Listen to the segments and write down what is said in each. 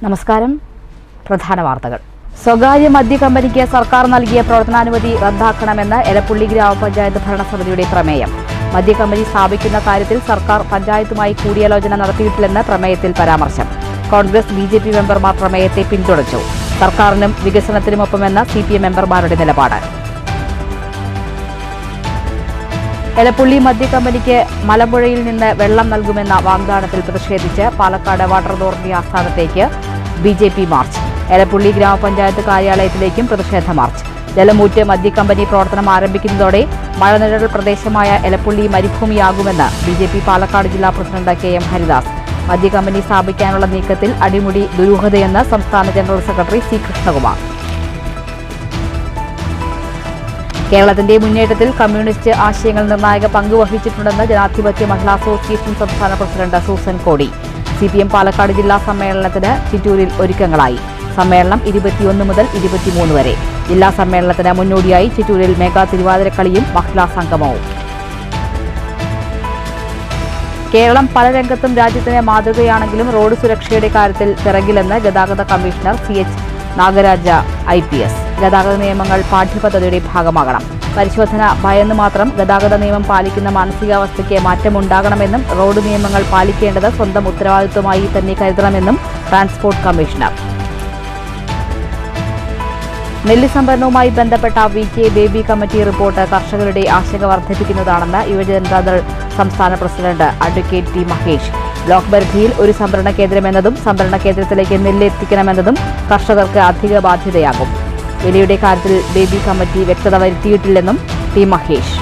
നമസ്കാരം. പ്രധാന വാർത്തകൾ. സ്വകാര്യ മദ്യ കമ്പനിക്ക് സർക്കാർ നൽകിയ പ്രവർത്തനാനുമതി റദ്ദാക്കണമെന്ന് എലപ്പുള്ളി ഗ്രാമപഞ്ചായത്ത് ഭരണസമിതിയുടെ പ്രമേയം. മദ്യ കമ്പനി സ്ഥാപിക്കുന്ന കാര്യത്തിൽ സർക്കാർ പഞ്ചായത്തുമായി കൂടിയാലോചന നടത്തിയിട്ടില്ലെന്ന് പ്രമേയത്തിൽ പരാമർശം. കോൺഗ്രസ് ബി.ജെ.പി. മെമ്പർമാർ പ്രമേയത്തെ പിന്തുണച്ചു. സർക്കാരിനും വികസനത്തിനുമൊപ്പമെന്ന് CPM മെമ്പർമാരുടെ നിലപാട്. എലപ്പുള്ളി മദ്യ കമ്പനിക്ക് മലമ്പുഴയിൽ നിന്ന് വെള്ളം നൽകുമെന്ന വാഗ്ദാനത്തിൽ പ്രതിഷേധിച്ച് പാലക്കാട് വാട്ടർ അതോറിറ്റി ആസ്ഥാനത്തേക്ക് BJP മാർച്ച്. എലപ്പുള്ളി ഗ്രാമപഞ്ചായത്ത് കാര്യാലയത്തിലേക്കും പ്രതിഷേധ മാർച്ച്. ജലമൂറ്റ് മദ്യ കമ്പനി പ്രവർത്തനം ആരംഭിക്കുന്നതോടെ മഴനിഴൽ പ്രദേശമായ എലപ്പുള്ളി മരുഭൂമിയാകുമെന്ന് BJP പാലക്കാട് ജില്ലാ പ്രസിഡന്റ് KM ഹരിദാസ്. മദ്യ കമ്പനി സ്ഥാപിക്കാനുള്ള നീക്കത്തിൽ അടിമുടി ദുരൂഹതയെന്ന് സംസ്ഥാന ജനറൽ സെക്രട്ടറി C. കൃഷ്ണകുമാർ. കേരളത്തിന്റെ മുന്നേറ്റത്തിൽ കമ്മ്യൂണിസ്റ്റ് ആശയങ്ങൾ നിർണായക പങ്ക് വഹിച്ചിട്ടുണ്ടെന്ന് ജനാധിപത്യ മഹിളാ അസോസിയേഷൻ സംസ്ഥാന പ്രസിഡന്റ് സൂസൻ കോടി. CPM പാലക്കാട് ജില്ലാ സമ്മേളനത്തിന് ചിറ്റൂരിൽ ഒരുക്കങ്ങളായി. സമ്മേളനം 21 മുതൽ 23 വരെ. ജില്ലാ സമ്മേളനത്തിന് മുന്നോടിയായി ചിറ്റൂരിൽ മെഗാ തിരുവാതിരക്കളിയും മഹിളാ സംഗമവും. കേരളം പല രംഗത്തും രാജ്യത്തിന് മാതൃകയാണെങ്കിലും റോഡ് സുരക്ഷയുടെ കാര്യത്തിൽ പിറകിലെന്ന് ഗതാഗത കമ്മീഷണർ CH നാഗരാജ IPS. ഗതാഗത നിയമങ്ങൾ പാഠ്യപദ്ധതിയുടെ ഭാഗമാകണം. പരിശോധന ഭയന്ന് മാത്രം ഗതാഗത നിയമം പാലിക്കുന്ന മാനസികാവസ്ഥയ്ക്ക് മാറ്റമുണ്ടാകണമെന്നും റോഡ് നിയമങ്ങൾ പാലിക്കേണ്ടത് സ്വന്തം ഉത്തരവാദിത്വമായി തന്നെ കരുതണമെന്നും ട്രാൻസ്പോർട്ട് കമ്മീഷണർ. നെല്ല് സംഭരണവുമായി ബന്ധപ്പെട്ട VK ബേബി കമ്മിറ്റി റിപ്പോർട്ട് കർഷകരുടെ ആശങ്ക വർദ്ധിപ്പിക്കുന്നതാണെന്ന് യുവജനതാദൾ സംസ്ഥാന president advocate T. Mahesh. Block പരിധിയിൽ ഒരു സംഭരണ കേന്ദ്രമെന്നതും സംഭരണ കേന്ദ്രത്തിലേക്ക് നെല്ല് എത്തിക്കണമെന്നതും കർഷകർക്ക് അധിക ബാധ്യതയാകും. വിലയുടെ കാര്യത്തിൽ ബേബി കമ്മിറ്റി വ്യക്തത വരുത്തിയിട്ടില്ലെന്നും T. മഹേഷ്.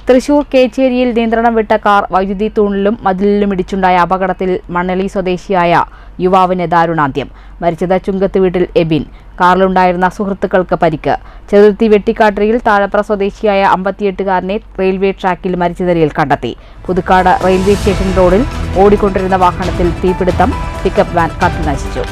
തൃശൂർ കേച്ചേരിയിൽ നിയന്ത്രണം വിട്ട കാർ വൈദ്യുതി തൂണിലും മതിലിലും ഇടിച്ചുണ്ടായ അപകടത്തിൽ മണ്ണളി സ്വദേശിയായ യുവാവിന് ദാരുണാന്ത്യം. മരിച്ചത് ചുങ്കത്ത് വീട്ടിൽ എബിൻ. കാറിലുണ്ടായിരുന്ന സുഹൃത്തുക്കൾക്ക് പരിക്ക്. ചെറുത്തി വെട്ടിക്കാട്ടരിയിൽ താഴപ്ര സ്വദേശിയായ 58-കാരനെ റെയിൽവേ ട്രാക്കിൽ മരിച്ച നിലയിൽ കണ്ടെത്തി. പുതുക്കാട് റെയിൽവേ സ്റ്റേഷൻ റോഡിൽ ഓടിക്കൊണ്ടിരുന്ന വാഹനത്തിൽ തീപിടുത്തം. പിക്കപ്പ് വാൻ കത്തിനശിച്ചു.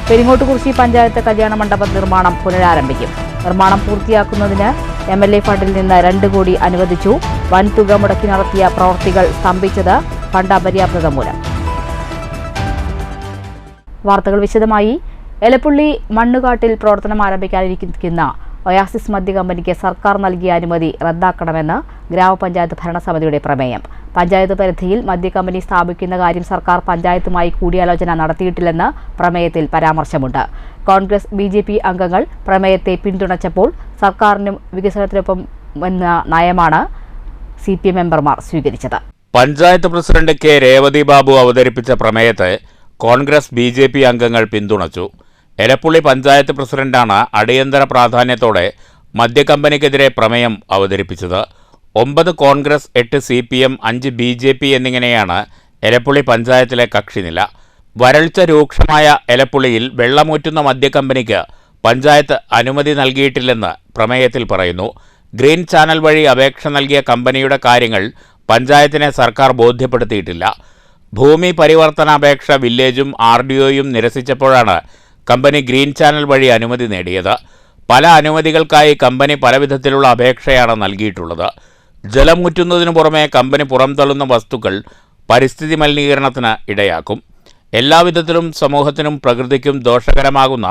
പെരിങ്ങോട്ടുകുറിശി പഞ്ചായത്ത് കല്യാണ മണ്ഡപ നിർമ്മാണം പുനരാരംഭിക്കും. നിർമ്മാണം പൂർത്തിയാക്കുന്നതിന് MLA ഫണ്ടിൽ നിന്ന് 2 കോടി അനുവദിച്ചു. വൻതുക മുടക്കി നടത്തിയ പ്രവൃത്തികൾ സ്തംഭിച്ചത് ഫണ്ട് അപര്യാപ്തത മൂലം. വാർത്തകൾ വിശദമായി. എലപ്പുള്ളി മണ്ണുകാട്ടിൽ പ്രവർത്തനം ആരംഭിക്കാനിരിക്കുന്ന ഒയാസിസ് മദ്യ കമ്പനിക്ക് സർക്കാർ നൽകിയ അനുമതി റദ്ദാക്കണമെന്ന് ഗ്രാമപഞ്ചായത്ത് ഭരണസമിതിയുടെ പ്രമേയം. പഞ്ചായത്ത് പരിധിയിൽ മദ്യ കമ്പനി സ്ഥാപിക്കുന്ന കാര്യം സർക്കാർ പഞ്ചായത്തുമായി കൂടിയാലോചന നടത്തിയിട്ടില്ലെന്ന് പ്രമേയത്തിൽ പരാമർശമുണ്ട്. കോൺഗ്രസ് BJP അംഗങ്ങൾ പ്രമേയത്തെ പിന്തുണച്ചപ്പോൾ സർക്കാരിനും വികസനത്തിനൊപ്പം എന്ന നയമാണ് CPM മെമ്പർമാർ സ്വീകരിച്ചത്. Panchayat president K. രേവതി ബാബു അവതരിപ്പിച്ച പ്രമേയത്തെ കോൺഗ്രസ് BJP അംഗങ്ങൾ പിന്തുണച്ചു. എലപ്പുള്ളി പഞ്ചായത്ത് പ്രസിഡന്റാണ് അടിയന്തര പ്രാധാന്യത്തോടെ മദ്യക്കമ്പനിക്കെതിരെ പ്രമേയം അവതരിപ്പിച്ചത്. 9 കോൺഗ്രസ്, 8 CPM, 5 BJP എന്നിങ്ങനെയാണ് എലപ്പുള്ളി പഞ്ചായത്തിലെ കക്ഷിനില. വരൾച്ച രൂക്ഷമായ എലപ്പുള്ളിയിൽ വെള്ളമൂറ്റുന്ന മദ്യക്കമ്പനിക്ക് പഞ്ചായത്ത് അനുമതി നൽകിയിട്ടില്ലെന്ന് പ്രമേയത്തിൽ പറയുന്നു. ഗ്രീൻ ചാനൽ വഴി അപേക്ഷ നൽകിയ കമ്പനിയുടെ കാര്യങ്ങൾ പഞ്ചായത്തിനെ സർക്കാർ ബോധ്യപ്പെടുത്തിയിട്ടില്ല. ഭൂമി പരിവർത്തനാപേക്ഷ വില്ലേജും RDOയും നിരസിച്ചപ്പോഴാണ് കമ്പനി ഗ്രീൻ ചാനൽ വഴി അനുമതി നേടിയത്. പല അനുമതികൾക്കായി കമ്പനി പലവിധത്തിലുള്ള അപേക്ഷയാണ് നൽകിയിട്ടുള്ളത്. ജലമുറ്റുന്നതിനു പുറമെ കമ്പനി പുറംതള്ളുന്ന വസ്തുക്കൾ പരിസ്ഥിതി മലിനീകരണത്തിന് ഇടയാക്കും. എല്ലാവിധത്തിലും സമൂഹത്തിനും പ്രകൃതിക്കും ദോഷകരമാകുന്ന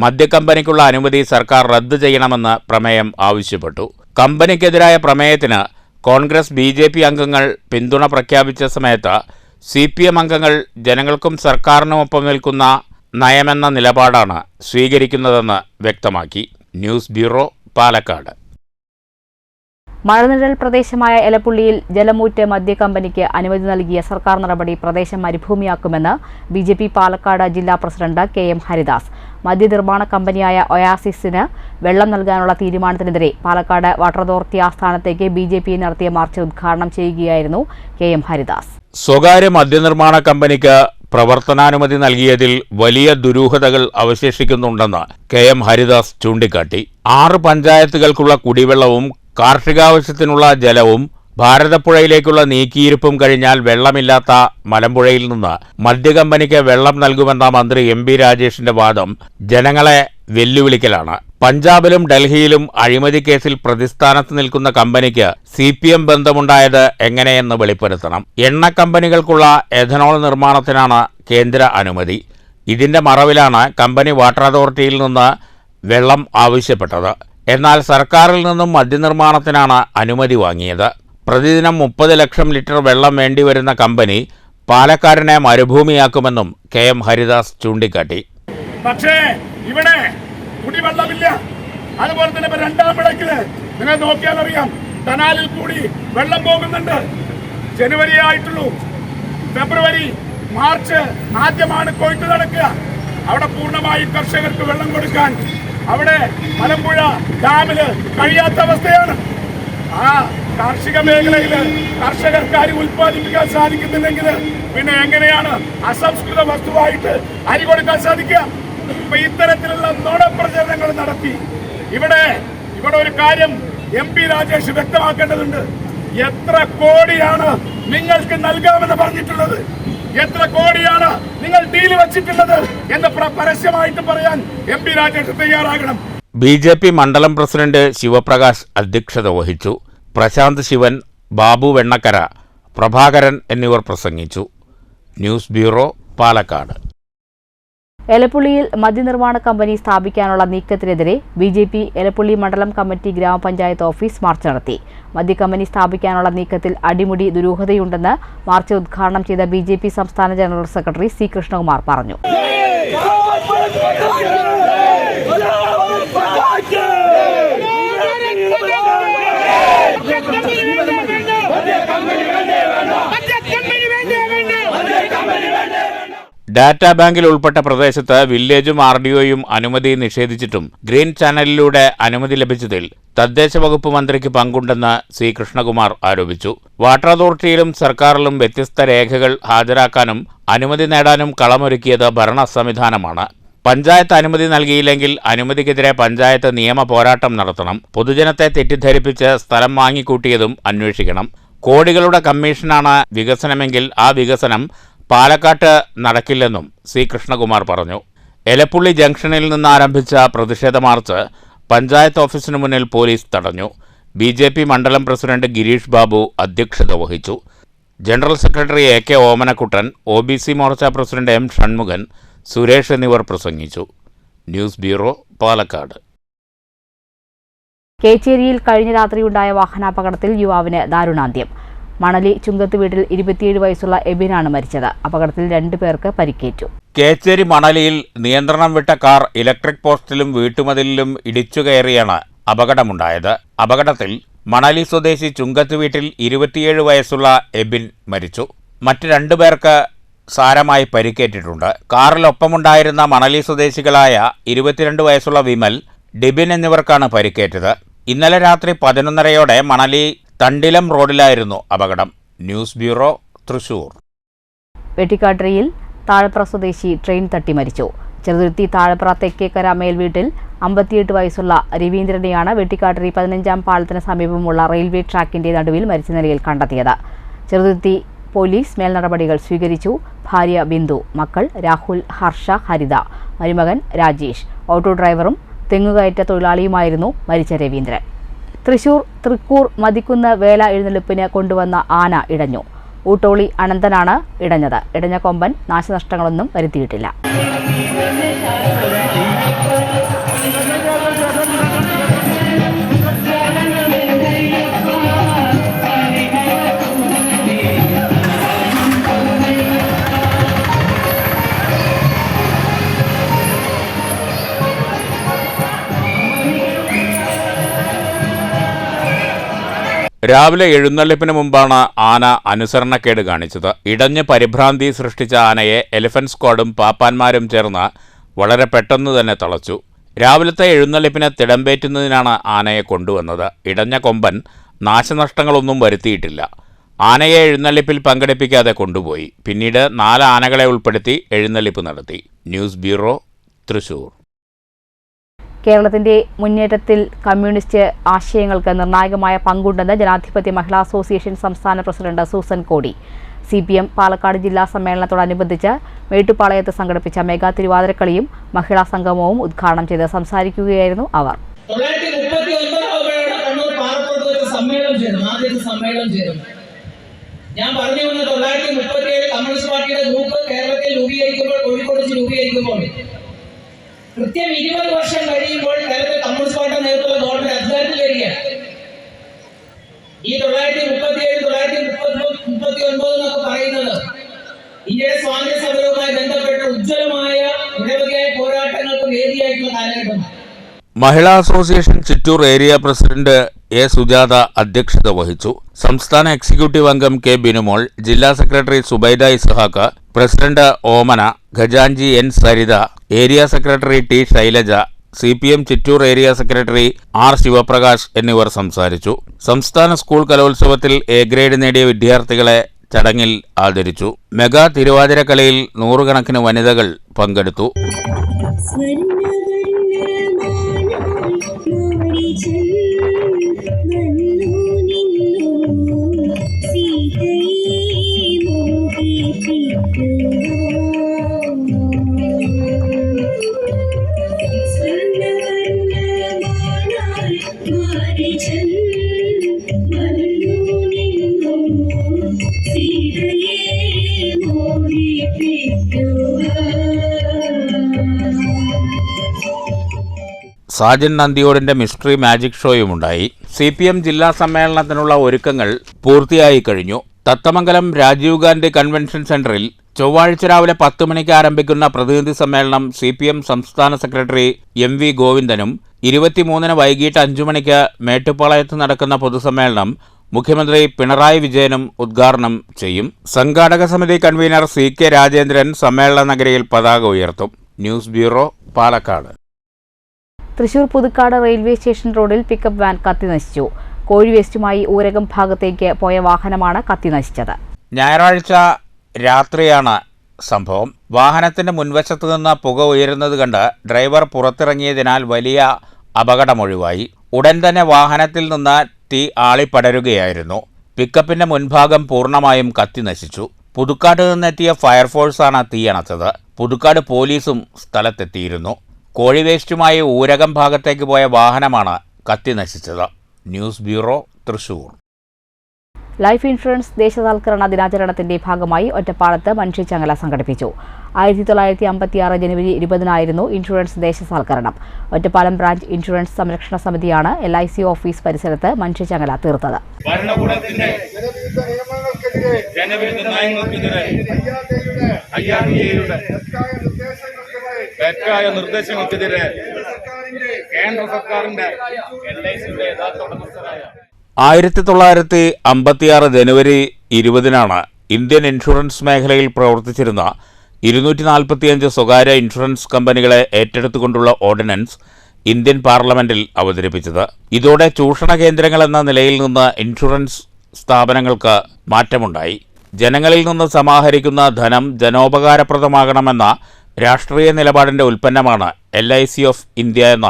മദ്യക്കമ്പനിക്കുള്ള അനുമതി സർക്കാർ റദ്ദ് ചെയ്യണമെന്ന് പ്രമേയം ആവശ്യപ്പെട്ടു. കമ്പനിക്കെതിരായ പ്രമേയത്തിന് കോൺഗ്രസ് BJP അംഗങ്ങൾ പിന്തുണ പ്രഖ്യാപിച്ച സമയത്ത് CPM അംഗങ്ങൾ ജനങ്ങൾക്കും സർക്കാരിനുമൊപ്പം നിൽക്കുന്ന നയമെന്ന നിലപാടാണ് സ്വീകരിക്കുന്നതെന്ന് വ്യക്തമാക്കി. News bureau, Palakkad. മഴനിഴൽ പ്രദേശമായ എലപ്പുള്ളിയിൽ ജലമൂറ്റ് മദ്യ കമ്പനിക്ക് അനുമതി നൽകിയ സർക്കാർ നടപടി പ്രദേശം മരുഭൂമിയാക്കുമെന്ന് BJP പാലക്കാട് ജില്ലാ പ്രസിഡന്റ് KM ഹരിദാസ്. മദ്യനിർമ്മാണ കമ്പനിയായ ഒയാസിസിന് വെള്ളം നൽകാനുള്ള തീരുമാനത്തിനെതിരെ പാലക്കാട് വാട്ടർ അതോറിറ്റി ആസ്ഥാനത്തേക്ക് BJP നടത്തിയ മാർച്ച് ഉദ്ഘാടനം ചെയ്യുകയായിരുന്നു KM ഹരിദാസ്. സ്വകാര്യ മദ്യനിർമ്മാണ കമ്പനിക്ക് പ്രവർത്തനാനുമതി നൽകിയതിൽ വലിയ ദുരൂഹതകൾ അവശേഷിക്കുന്നുണ്ടെന്ന് KM ഹരിദാസ് ചൂണ്ടിക്കാട്ടി. 6 പഞ്ചായത്തുകൾക്കുള്ള കുടിവെള്ളവും കാർഷികാവശ്യത്തിനുള്ള ജലവും ഭാരതപ്പുഴയിലേക്കുള്ള നീക്കിയിരുപ്പും കഴിഞ്ഞാൽ വെള്ളമില്ലാത്ത മലമ്പുഴയിൽ നിന്ന് മദ്യകമ്പനിക്ക് വെള്ളം നൽകുമെന്ന മന്ത്രി MP രാജേഷിന്റെ വാദം ജനങ്ങളെ വെല്ലുവിളിക്കലാണ്. പഞ്ചാബിലും ഡൽഹിയിലും അഴിമതി കേസിൽ പ്രതിസ്ഥാനത്ത് നിൽക്കുന്ന കമ്പനിക്ക് CPM ബന്ധമുണ്ടായത് എങ്ങനെയെന്ന് വെളിപ്പെടുത്തണം. എണ്ണ കമ്പനികൾക്കുള്ള എഥനോൾ നിർമ്മാണത്തിനാണ് കേന്ദ്ര അനുമതി. ഇതിന്റെ മറവിലാണ് കമ്പനി വാട്ടർ അതോറിറ്റിയിൽ നിന്ന് വെള്ളം ആവശ്യപ്പെട്ടത്. എന്നാൽ സർക്കാരിൽ നിന്നും മദ്യനിർമ്മാണത്തിനാണ് അനുമതി വാങ്ങിയത്. പ്രതിദിനം 30 ലക്ഷം ലിറ്റർ വെള്ളം വേണ്ടിവരുന്ന കമ്പനി പാലക്കാടിനെ മരുഭൂമിയാക്കുമെന്നും KM ഹരിദാസ് ചൂണ്ടിക്കാട്ടി. പക്ഷേ ഇവിടെ കുടിവെള്ളമില്ല. അതുപോലെ തന്നെ രണ്ടാം വിളക്കില് നിങ്ങൾ നോക്കിയാൽ അറിയാം, കനാലിൽ കൂടി വെള്ളം പോകുന്നുണ്ട്. ജനുവരി ആയിട്ടുള്ളൂ, ഫെബ്രുവരി മാർച്ച് ആദ്യമാണ് കൊയ്ത്ത് നടക്കുക. അവിടെ പൂർണ്ണമായി കർഷകർക്ക് വെള്ളം കൊടുക്കാൻ അവിടെ മലമ്പുഴ ഡാമില് കഴിയാത്ത അവസ്ഥയാണ്. ആ കാർഷിക മേഖലയില് കർഷകർക്ക് അരി ഉൽപ്പാദിപ്പിക്കാൻ സാധിക്കുന്നില്ലെങ്കിൽ പിന്നെ എങ്ങനെയാണ് അസംസ്കൃത വസ്തുവായിട്ട് അരി കൊടുക്കാൻ സാധിക്കുക? ഇപ്പൊ ഇത്തരത്തിലുള്ള നുണപ്രചരണങ്ങൾ നടത്തി ഇവിടെ ഒരു കാര്യം MP രാജേഷ് വ്യക്തമാക്കേണ്ടതുണ്ട്. എത്ര കോടിയാണ് നിങ്ങൾക്ക് നൽകാമെന്ന് പറഞ്ഞിട്ടുള്ളത്? എത്ര കോടിയാണ് നിങ്ങൾ ഡീൽ വെച്ചിട്ടുള്ളത് എന്ന് പരസ്യമായിട്ട് പറയാൻ MP രാജേഷ് തയ്യാറാകണം. BJP മണ്ഡലം പ്രസിഡന്റ് ശിവപ്രകാശ് അധ്യക്ഷത വഹിച്ചു. പ്രശാന്ത് ശിവൻ, ബാബു വെണ്ണക്കര, പ്രഭാകരൻ എന്നിവർ പ്രസംഗിച്ചു. News bureau, Palakkad. എലപ്പുള്ളിയിൽ മദ്യനിർമ്മാണ കമ്പനി സ്ഥാപിക്കാനുള്ള നീക്കത്തിനെതിരെ BJP എലപ്പുള്ളി മണ്ഡലം കമ്മിറ്റി ഗ്രാമപഞ്ചായത്ത് ഓഫീസ് മാർച്ച് നടത്തി. മദ്യക്കമ്പനി സ്ഥാപിക്കാനുള്ള നീക്കത്തിൽ അടിമുടി ദുരൂഹതയുണ്ടെന്ന് മാർച്ച് ഉദ്ഘാടനം ചെയ്ത BJP സംസ്ഥാന ജനറൽ സെക്രട്ടറി C കൃഷ്ണകുമാർ പറഞ്ഞു. ഡാറ്റാ ബാങ്കിൽ ഉൾപ്പെട്ട പ്രദേശത്ത് വില്ലേജും RDOയും അനുമതി നിഷേധിച്ചിട്ടും ഗ്രീൻ ചാനലിലൂടെ അനുമതി ലഭിച്ചതിൽ തദ്ദേശ വകുപ്പ് മന്ത്രിക്ക് പങ്കുണ്ടെന്ന് C കൃഷ്ണകുമാർ ആരോപിച്ചു. വാട്ടർ അതോറിറ്റിയിലും സർക്കാരിലും വ്യത്യസ്ത രേഖകൾ ഹാജരാക്കാനും അനുമതി നേടാനും കളമൊരുക്കിയത് ഭരണ സംവിധാനമാണ്. പഞ്ചായത്ത് അനുമതി നൽകിയില്ലെങ്കിൽ അനുമതിക്കെതിരെ പഞ്ചായത്ത് നിയമ പോരാട്ടം നടത്തണം. പൊതുജനത്തെ തെറ്റിദ്ധരിപ്പിച്ച് സ്ഥലം വാങ്ങിക്കൂട്ടിയതും അന്വേഷിക്കണം. കോടികളുടെ കമ്മീഷനാണ് വികസനമെങ്കിൽ ആ വികസനം പാലക്കാട്ട് നടക്കില്ലെന്നും C കൃഷ്ണകുമാർ പറഞ്ഞു. എലപ്പുള്ളി ജംഗ്ഷനിൽ നിന്ന് ആരംഭിച്ച പ്രതിഷേധ മാർച്ച് പഞ്ചായത്ത് ഓഫീസിനു മുന്നിൽ പോലീസ് തടഞ്ഞു. BJP മണ്ഡലം പ്രസിഡന്റ് ഗിരീഷ് ബാബു അധ്യക്ഷത വഹിച്ചു. General secretary AK Omanakuttan, OBC Morcha president M Shanmughan, Suresh എന്നിവർ പ്രസംഗിച്ചു. News bureau, Palakkad. കേച്ചേരിയിൽ കഴിഞ്ഞ രാത്രിയുണ്ടായ വാഹനാപകടത്തിൽ യുവാവിന് ദാരുണാന്ത്യം. മണലി ചുങ്കത്ത് വീട്ടിൽ 27 വയസ്സുള്ള എബിനാണ് മരിച്ചത്. അപകടത്തിൽ 2 പേർക്ക് പരിക്കേറ്റു. കേച്ചേരി മണലിയിൽ നിയന്ത്രണം വിട്ട കാർ ഇലക്ട്രിക് പോസ്റ്റിലും വീട്ടുമതിലിലും ഇടിച്ചു കയറിയാണ് അപകടമുണ്ടായത്. അപകടത്തിൽ മണലി സ്വദേശി ചുങ്കത്ത് വീട്ടിൽ 27 വയസ്സുള്ള എബിൻ മരിച്ചു. മറ്റ് 2 പേർക്ക് സാരമായി പരിക്കേറ്റിട്ടുണ്ട്. കാറിലൊപ്പമുണ്ടായിരുന്ന മണലി സ്വദേശികളായ 22 വയസ്സുള്ള വിമൽ, ഡിബിൻ എന്നിവർക്കാണ് പരിക്കേറ്റത്. ഇന്നലെ രാത്രി 11:30 മണലി തണ്ടിലം റോഡിലായിരുന്നു അപകടം. News bureau, Thrissur. വെട്ടിക്കാട്ടരിയിൽ താഴപ്ര സ്വദേശി ട്രെയിൻ തട്ടി മരിച്ചു. ചെറുതുരുത്തി താഴപ്ര തെക്കേക്കര മേൽവീട്ടിൽ 58 വയസ്സുള്ള രവീന്ദ്രനെയാണ് വെട്ടിക്കാട്ടരി 15-ാം പാലത്തിന് സമീപമുള്ള റെയിൽവേ ട്രാക്കിന്റെ നടുവിൽ മരിച്ച നിലയിൽ കണ്ടെത്തിയത്. ചെറുതുരുത്തി പോലീസ് മേൽനടപടികൾ സ്വീകരിച്ചു. ഭാര്യ ബിന്ദു, മക്കൾ രാഹുൽ, ഹർഷ, ഹരിത, മരുമകൻ രാജേഷ്. ഓട്ടോ ഡ്രൈവറും തെങ്ങുകയറ്റ തൊഴിലാളിയുമായിരുന്നു മരിച്ച രവീന്ദ്രൻ. തൃശൂർ തൃക്കൂർ മതിക്കുന്ന് വേല എഴുന്നള്ളിപ്പിന് കൊണ്ടുവന്ന ആന ഇടഞ്ഞു. ഊട്ടോളി അനന്തനാണ് ഇടഞ്ഞത്. ഇടഞ്ഞ കൊമ്പൻ നാശനഷ്ടങ്ങളൊന്നും വരുത്തിയിട്ടില്ല. രാവിലെ എഴുന്നള്ളിപ്പിന് മുമ്പാണ് ആന അനുസരണക്കേട് കാണിച്ചത്. ഇടഞ്ഞ് പരിഭ്രാന്തി സൃഷ്ടിച്ച ആനയെ എലിഫന്റ് സ്ക്വാഡും പാപ്പാന്മാരും ചേർന്ന് വളരെ പെട്ടെന്ന് തന്നെ തളച്ചു. രാവിലത്തെ എഴുന്നള്ളിപ്പിന് തിടമ്പേറ്റുന്നതിനാണ് ആനയെ കൊണ്ടുവന്നത്. ഇടഞ്ഞ കൊമ്പൻ നാശനഷ്ടങ്ങളൊന്നും വരുത്തിയിട്ടില്ല. ആനയെ എഴുന്നള്ളിപ്പിൽ പങ്കെടുപ്പിക്കാതെ കൊണ്ടുപോയി. പിന്നീട് 4 ആനകളെ ഉൾപ്പെടുത്തി എഴുന്നള്ളിപ്പ് നടത്തി. News bureau, Thrissur. കേരളത്തിന്റെ മുന്നേറ്റത്തിൽ കമ്മ്യൂണിസ്റ്റ് ആശയങ്ങൾക്ക് നിർണായകമായ പങ്കുണ്ടെന്ന് ജനാധിപത്യ മഹിളാ അസോസിയേഷൻ സംസ്ഥാന പ്രസിഡന്റ് സൂസൻ കോടി. CPM പാലക്കാട് ജില്ലാ സമ്മേളനത്തോടനുബന്ധിച്ച് മേട്ടുപ്പാളയത്ത് സംഘടിപ്പിച്ച മെഗാ തിരുവാതിരക്കളിയും മഹിളാ സംഗമവും ഉദ്ഘാടനം ചെയ്ത് സംസാരിക്കുകയായിരുന്നു അവർ. ഞാൻ പറഞ്ഞു വന്ന 1937 കമ്മ്യൂണിസ്റ്റ് പാർട്ടിയുടെ ഗ്രൂപ്പ് കേരളത്തിൽ രൂപീകരിക്കുമ്പോൾ കോഴിക്കോട് രൂപീകരിക്കുമ്പോൾ കൃത്യം 20 വർഷം കഴിയുമ്പോൾ കേരളത്തിൽ കമ്മ്യൂണിസ്റ്റ് പാർട്ടി നേതൃത്വമുള്ള ഗവൺമെന്റ് അധികാരത്തിൽ വരികയാണ്. ഈ 1937 1939 എന്നൊക്കെ പറയുന്നത് ഇന്ത്യയുടെ സ്വാതന്ത്ര്യ സമരവുമായി ബന്ധപ്പെട്ട ഉജ്ജ്വലമായ നിരവധിയായ പോരാട്ടങ്ങൾക്ക് വേദിയായിട്ടുള്ള കാലഘട്ടമാണ്. Mahila association Chittur area president A Sujatha അധ്യക്ഷത വഹിച്ചു. സംസ്ഥാന എക്സിക്യൂട്ടീവ് അംഗം കെ ബിനുമോൾ, ജില്ലാ സെക്രട്ടറി സുബൈദ ഇസ്ഹാഖ്, പ്രസിഡന്റ് ഓമന, ഖജാൻജി N Saritha, area secretary T Shailaja, CPM Chittur area secretary R Sivaprakash എന്നിവർ സംസാരിച്ചു. സംസ്ഥാന സ്കൂൾ കലോത്സവത്തിൽ A ഗ്രേഡ് നേടിയ വിദ്യാർത്ഥികളെ ചടങ്ങിൽ ആദരിച്ചു. മെഗാ തിരുവാതിരക്കളിയിൽ 100 കണക്കിന് വനിതകൾ പങ്കെടുത്തു. സാജൻ നന്ദിയോടിന്റെ മിസ്റ്ററി മാജിക് ഷോയുമുണ്ടായി. CPM ജില്ലാ സമ്മേളനത്തിനുള്ള ഒരുക്കങ്ങൾ പൂർത്തിയായി കഴിഞ്ഞു. തത്തമംഗലം രാജീവ് ഗാന്ധി കൺവെൻഷൻ സെന്ററിൽ ചൊവ്വാഴ്ച രാവിലെ 10 മണിക്ക് ആരംഭിക്കുന്ന പ്രതിനിധി സമ്മേളനം CPM സംസ്ഥാന സെക്രട്ടറി MV ഗോവിന്ദനും 23-ന് വൈകിട്ട് 5 മണിക്ക് മേട്ടുപ്പാളയത്ത് നടക്കുന്ന പൊതുസമ്മേളനം മുഖ്യമന്ത്രി പിണറായി വിജയനും ഉദ്ഘാടനം ചെയ്യും. സംഘാടക സമിതി കൺവീനർ CK രാജേന്ദ്രൻ സമ്മേളന നഗരിയിൽ പതാക ഉയർത്തും. News bureau, Palakkad. Thrissur Puthukkad railway station റോഡിൽ പിക്കപ്പ് വാൻ കത്തിനശിച്ചു. കോഴി വേസ്റ്റുമായി ഊരകം ഭാഗത്തേക്ക് പോയ വാഹനമാണ് കത്തിനശിച്ചത്. ഞായറാഴ്ച രാത്രിയാണ് സംഭവം. വാഹനത്തിന്റെ മുൻവശത്തു നിന്ന് പുക ഉയരുന്നത് കണ്ട് ഡ്രൈവർ പുറത്തിറങ്ങിയതിനാൽ വലിയ അപകടമൊഴിവായി. ഉടൻ തന്നെ വാഹനത്തിൽ നിന്ന് തീ ആളിപ്പടരുകയായിരുന്നു. പിക്കപ്പിന്റെ മുൻഭാഗം പൂർണ്ണമായും കത്തിനശിച്ചു. പുതുക്കാട് നിന്നെത്തിയ ഫയർഫോഴ്സാണ് തീയണച്ചത്. പുതുക്കാട് പോലീസും സ്ഥലത്തെത്തിയിരുന്നു. കോഴി വേസ്റ്റുമായി ഊരകം ഭാഗത്തേക്ക് പോയ വാഹനമാണ് കത്തിനശിച്ചത്. News bureau, Thrissur. Life insurance ദേശസാൽക്കരണ ദിനാചരണത്തിന്റെ ഭാഗമായി ഒറ്റപ്പാലത്ത് മനുഷ്യച്ചങ്ങല സംഘടിപ്പിച്ചു. 1956 ജനുവരി 20-നായിരുന്നു ഇൻഷുറൻസ് ദേശസാൽക്കരണം. ഒറ്റപ്പാലം ബ്രാഞ്ച് ഇൻഷുറൻസ് സംരക്ഷണ സമിതിയാണ് LIC ഓഫീസ് പരിസരത്ത് മനുഷ്യച്ചങ്ങല തീർത്തത്. തെറ്റായ നിർദ്ദേശങ്ങൾക്കെതിരെ കേന്ദ്ര സർക്കാരിന്റെ 1956 ജനുവരി 20-നാണ് ഇന്ത്യൻ ഇൻഷുറൻസ് മേഖലയിൽ പ്രവർത്തിച്ചിരുന്ന 245 സ്വകാര്യ ഇൻഷുറൻസ് കമ്പനികളെ ഏറ്റെടുത്തുകൊണ്ടുള്ള ഓർഡിനൻസ് ഇന്ത്യൻ പാർലമെന്റിൽ അവതരിപ്പിച്ചത്. ഇതോടെ ചൂഷണ കേന്ദ്രങ്ങളെന്ന നിലയിൽ നിന്ന് ഇൻഷുറൻസ് സ്ഥാപനങ്ങൾക്ക് മാറ്റമുണ്ടായി. ജനങ്ങളിൽ നിന്ന് സമാഹരിക്കുന്ന ധനം ജനോപകാരപ്രദമാകണമെന്ന രാഷ്ട്രീയ നിലപാടിന്റെ ഉൽപ്പന്നമാണ് LIC ഓഫ് ഇന്ത്യ എന്ന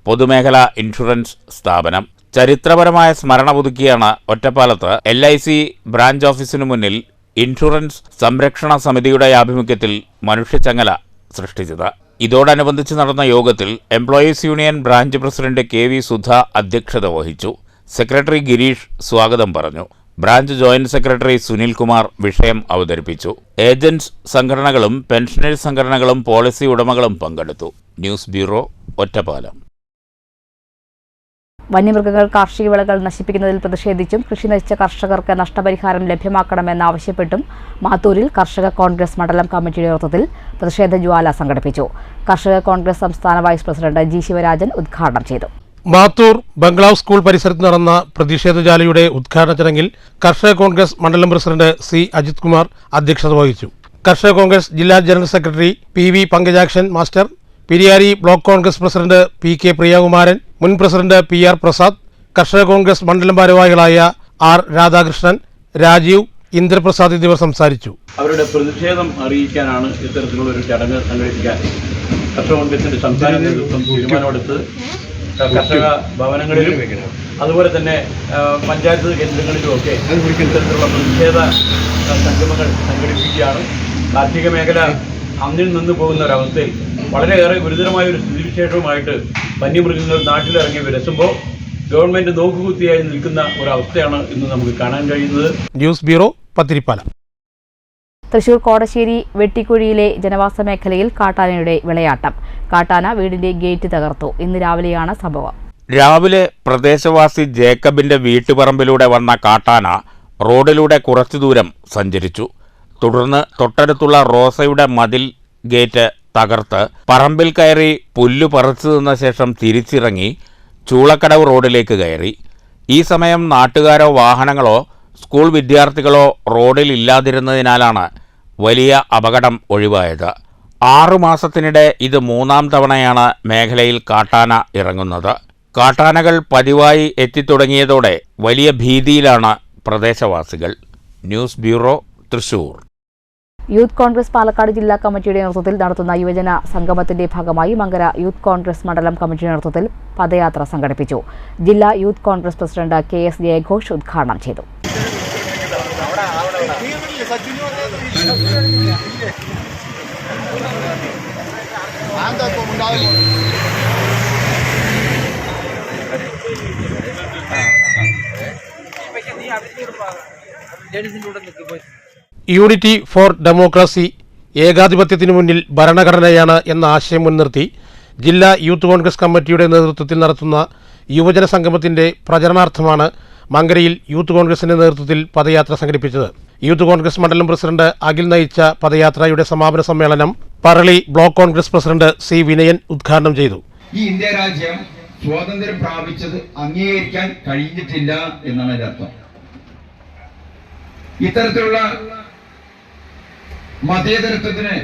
പൊതുമേഖലാ ഇൻഷുറൻസ് സ്ഥാപനം. ചരിത്രപരമായ സ്മരണ പുതുക്കിയാണ് ഒറ്റപ്പാലത്ത് LIC ബ്രാഞ്ച് ഓഫീസിനു മുന്നിൽ ഇൻഷുറൻസ് സംരക്ഷണ സമിതിയുടെ ആഭിമുഖ്യത്തിൽ മനുഷ്യച്ചങ്ങല സൃഷ്ടിച്ചത്. ഇതോടനുബന്ധിച്ച് നടന്ന യോഗത്തിൽ employees union branch president KV Sudha അധ്യക്ഷത വഹിച്ചു. സെക്രട്ടറി ഗിരീഷ് സ്വാഗതം പറഞ്ഞു. Branch joint secretary Sunil Kumar വിഷയം അവതരിപ്പിച്ചു. ഏജന്റ്സ് സംഘടനകളും പെൻഷനേഴ്സ് സംഘടനകളും പോളിസി ഉടമകളും പങ്കെടുത്തു. News bureau, Ottapalam. വന്യമൃഗങ്ങൾ കാർഷിക വിളകൾ നശിപ്പിക്കുന്നതിൽ പ്രതിഷേധിച്ചും കൃഷി നശിച്ച കർഷകർക്ക് നഷ്ടപരിഹാരം ലഭ്യമാക്കണമെന്നാവശ്യപ്പെട്ടും മാത്തൂരിൽ കർഷക കോൺഗ്രസ് മണ്ഡലം കമ്മിറ്റിയുടെ നേതൃത്വത്തിൽ പ്രതിഷേധ ജ്വാല സംഘടിപ്പിച്ചു. കർഷക കോൺഗ്രസ് സംസ്ഥാന വൈസ് പ്രസിഡന്റ് G ശിവരാജൻ ഉദ്ഘാടനം ചെയ്തു. മാത്തൂർ ബംഗ്ലാവ് സ്കൂൾ പരിസരത്ത് നടന്ന പ്രതിഷേധ ജാലയുടെ ഉദ്ഘാടന ചടങ്ങിൽ കർഷക കോൺഗ്രസ് മണ്ഡലം പ്രസിഡന്റ് C അജിത് കുമാർ അധ്യക്ഷത വഹിച്ചു. കർഷക കോൺഗ്രസ് ജില്ലാ general secretary PV Pankajakshan master, Periyari block Congress president PK Priyakumaran, മുൻ പ്രസിഡന്റ് PR പ്രസാദ്, കർഷക കോൺഗ്രസ് മണ്ഡലം ഭാരവാഹികളായ R രാധാകൃഷ്ണൻ, രാജീവ്, ഇന്ദ്രപ്രസാദ് എന്നിവർ സംസാരിച്ചു. അവരുടെ പ്രതിഷേധം അറിയിക്കാനാണ് ഇത്തരത്തിലുള്ള ഒരു ചടങ്ങ് സംഘടിപ്പിക്കാൻ കർഷക കോൺഗ്രസിന്റെ സംസ്ഥാന നേതൃത്വം തീരുമാനമെടുത്ത് കർഷക ഭവനങ്ങളിലും അതുപോലെ തന്നെ പഞ്ചായത്ത് കേന്ദ്രങ്ങളിലുമൊക്കെ ഇത്തരത്തിലുള്ള പ്രതിഷേധ സംഗമങ്ങൾ സംഘടിപ്പിക്കുകയാണ്. കാർഷിക മേഖല അന്നിൽ നിന്ന് പോകുന്ന ഒരവസ്ഥയിൽ വളരെയേറെ ഗുരുതരമായ ഒരു സ്ഥിതിവിശേഷവുമായിട്ട് വന്യമൃഗങ്ങൾ നാട്ടിലിറങ്ങി വിരസുമ്പോൾ ഗവൺമെന്റ് നോക്കുകുത്തിയായി നിൽക്കുന്ന ഒരവസ്ഥയാണ് ഇന്ന് നമുക്ക് കാണാൻ കഴിയുന്നത്. News bureau, Pathirippala. തൃശൂർ കോടശ്ശേരി വെട്ടിക്കുഴിയിലെ ജനവാസ മേഖലയിൽ കാട്ടാനയുടെ വിളയാട്ടം. കാട്ടാന വീടിന്റെ ഗേറ്റ് തകർത്തു. ഇന്ന് രാവിലെയാണ് സംഭവം. രാവിലെ പ്രദേശവാസി ജേക്കബിന്റെ വീട്ടുപറമ്പിലൂടെ വന്ന കാട്ടാന റോഡിലൂടെ കുറച്ചു ദൂരം സഞ്ചരിച്ചു. തുടർന്ന് തൊട്ടടുത്തുള്ള റോസയുടെ മതിൽ ഗേറ്റ് തകർത്ത് പറമ്പിൽ കയറി പുല്ലു പറിച്ചു നിന്ന ശേഷം തിരിച്ചിറങ്ങി ചൂളക്കടവ് റോഡിലേക്ക് കയറി. ഈ സമയം നാട്ടുകാരോ വാഹനങ്ങളോ സ്കൂൾ വിദ്യാർത്ഥികളോ റോഡിൽ ഇല്ലാതിരുന്നതിനാലാണ് വലിയ അപകടം ഒഴിവായത്. 6 മാസത്തിനിടെ ഇത് 3ാം തവണയാണ് മേഖലയിൽ കാട്ടാന ഇറങ്ങുന്നത്. കാട്ടാനകൾ പതിവായി എത്തിത്തുടങ്ങിയതോടെ വലിയ ഭീതിയിലാണ് പ്രദേശവാസികൾ. News bureau, Thrissur. Youth Congress Palakkad ജില്ലാ കമ്മിറ്റിയുടെ നേതൃത്വത്തിൽ നടത്തുന്ന യുവജന സംഗമത്തിന്റെ ഭാഗമായി മങ്കര യൂത്ത് കോൺഗ്രസ് മണ്ഡലം കമ്മിറ്റിയുടെ നേതൃത്വത്തിൽ പദയാത്ര സംഘടിപ്പിച്ചു. ജില്ലാ യൂത്ത് കോൺഗ്രസ് പ്രസിഡന്റ് KS ജയഘോഷ് ഉദ്ഘാടനം ചെയ്തു. യൂണിറ്റി ഫോർ ഡെമോക്രസി, ഏകാധിപത്യത്തിനു മുന്നിൽ ഭരണഘടനയാണ് എന്ന ആശയം മുൻനിർത്തി ജില്ലാ യൂത്ത് കോൺഗ്രസ് കമ്മിറ്റിയുടെ നേതൃത്വത്തിൽ നടത്തുന്ന യുവജന സംഗമത്തിന്റെ പ്രചരണാർത്ഥമാണ് മങ്കരയിൽ യൂത്ത് കോൺഗ്രസിന്റെ നേതൃത്വത്തിൽ പദയാത്ര സംഘടിപ്പിച്ചത്. യൂത്ത് കോൺഗ്രസ് മണ്ഡലം പ്രസിഡന്റ് അഖിൽ നയിച്ച പദയാത്രയുടെ സമാപന സമ്മേളനം Parali block Congress president C Vinayan ഉദ്ഘാടനം ചെയ്തു. ഈ ഇന്ത്യ രാജ്യം സ്വാതന്ത്ര്യം പ്രാപിച്ചത് അംഗീകരിക്കാൻ കഴിഞ്ഞിട്ടില്ല എന്നാണ് അതിന്റെ അർത്ഥം. ഇത്തരത്തിലുള്ള മതേതരത്വത്തിന്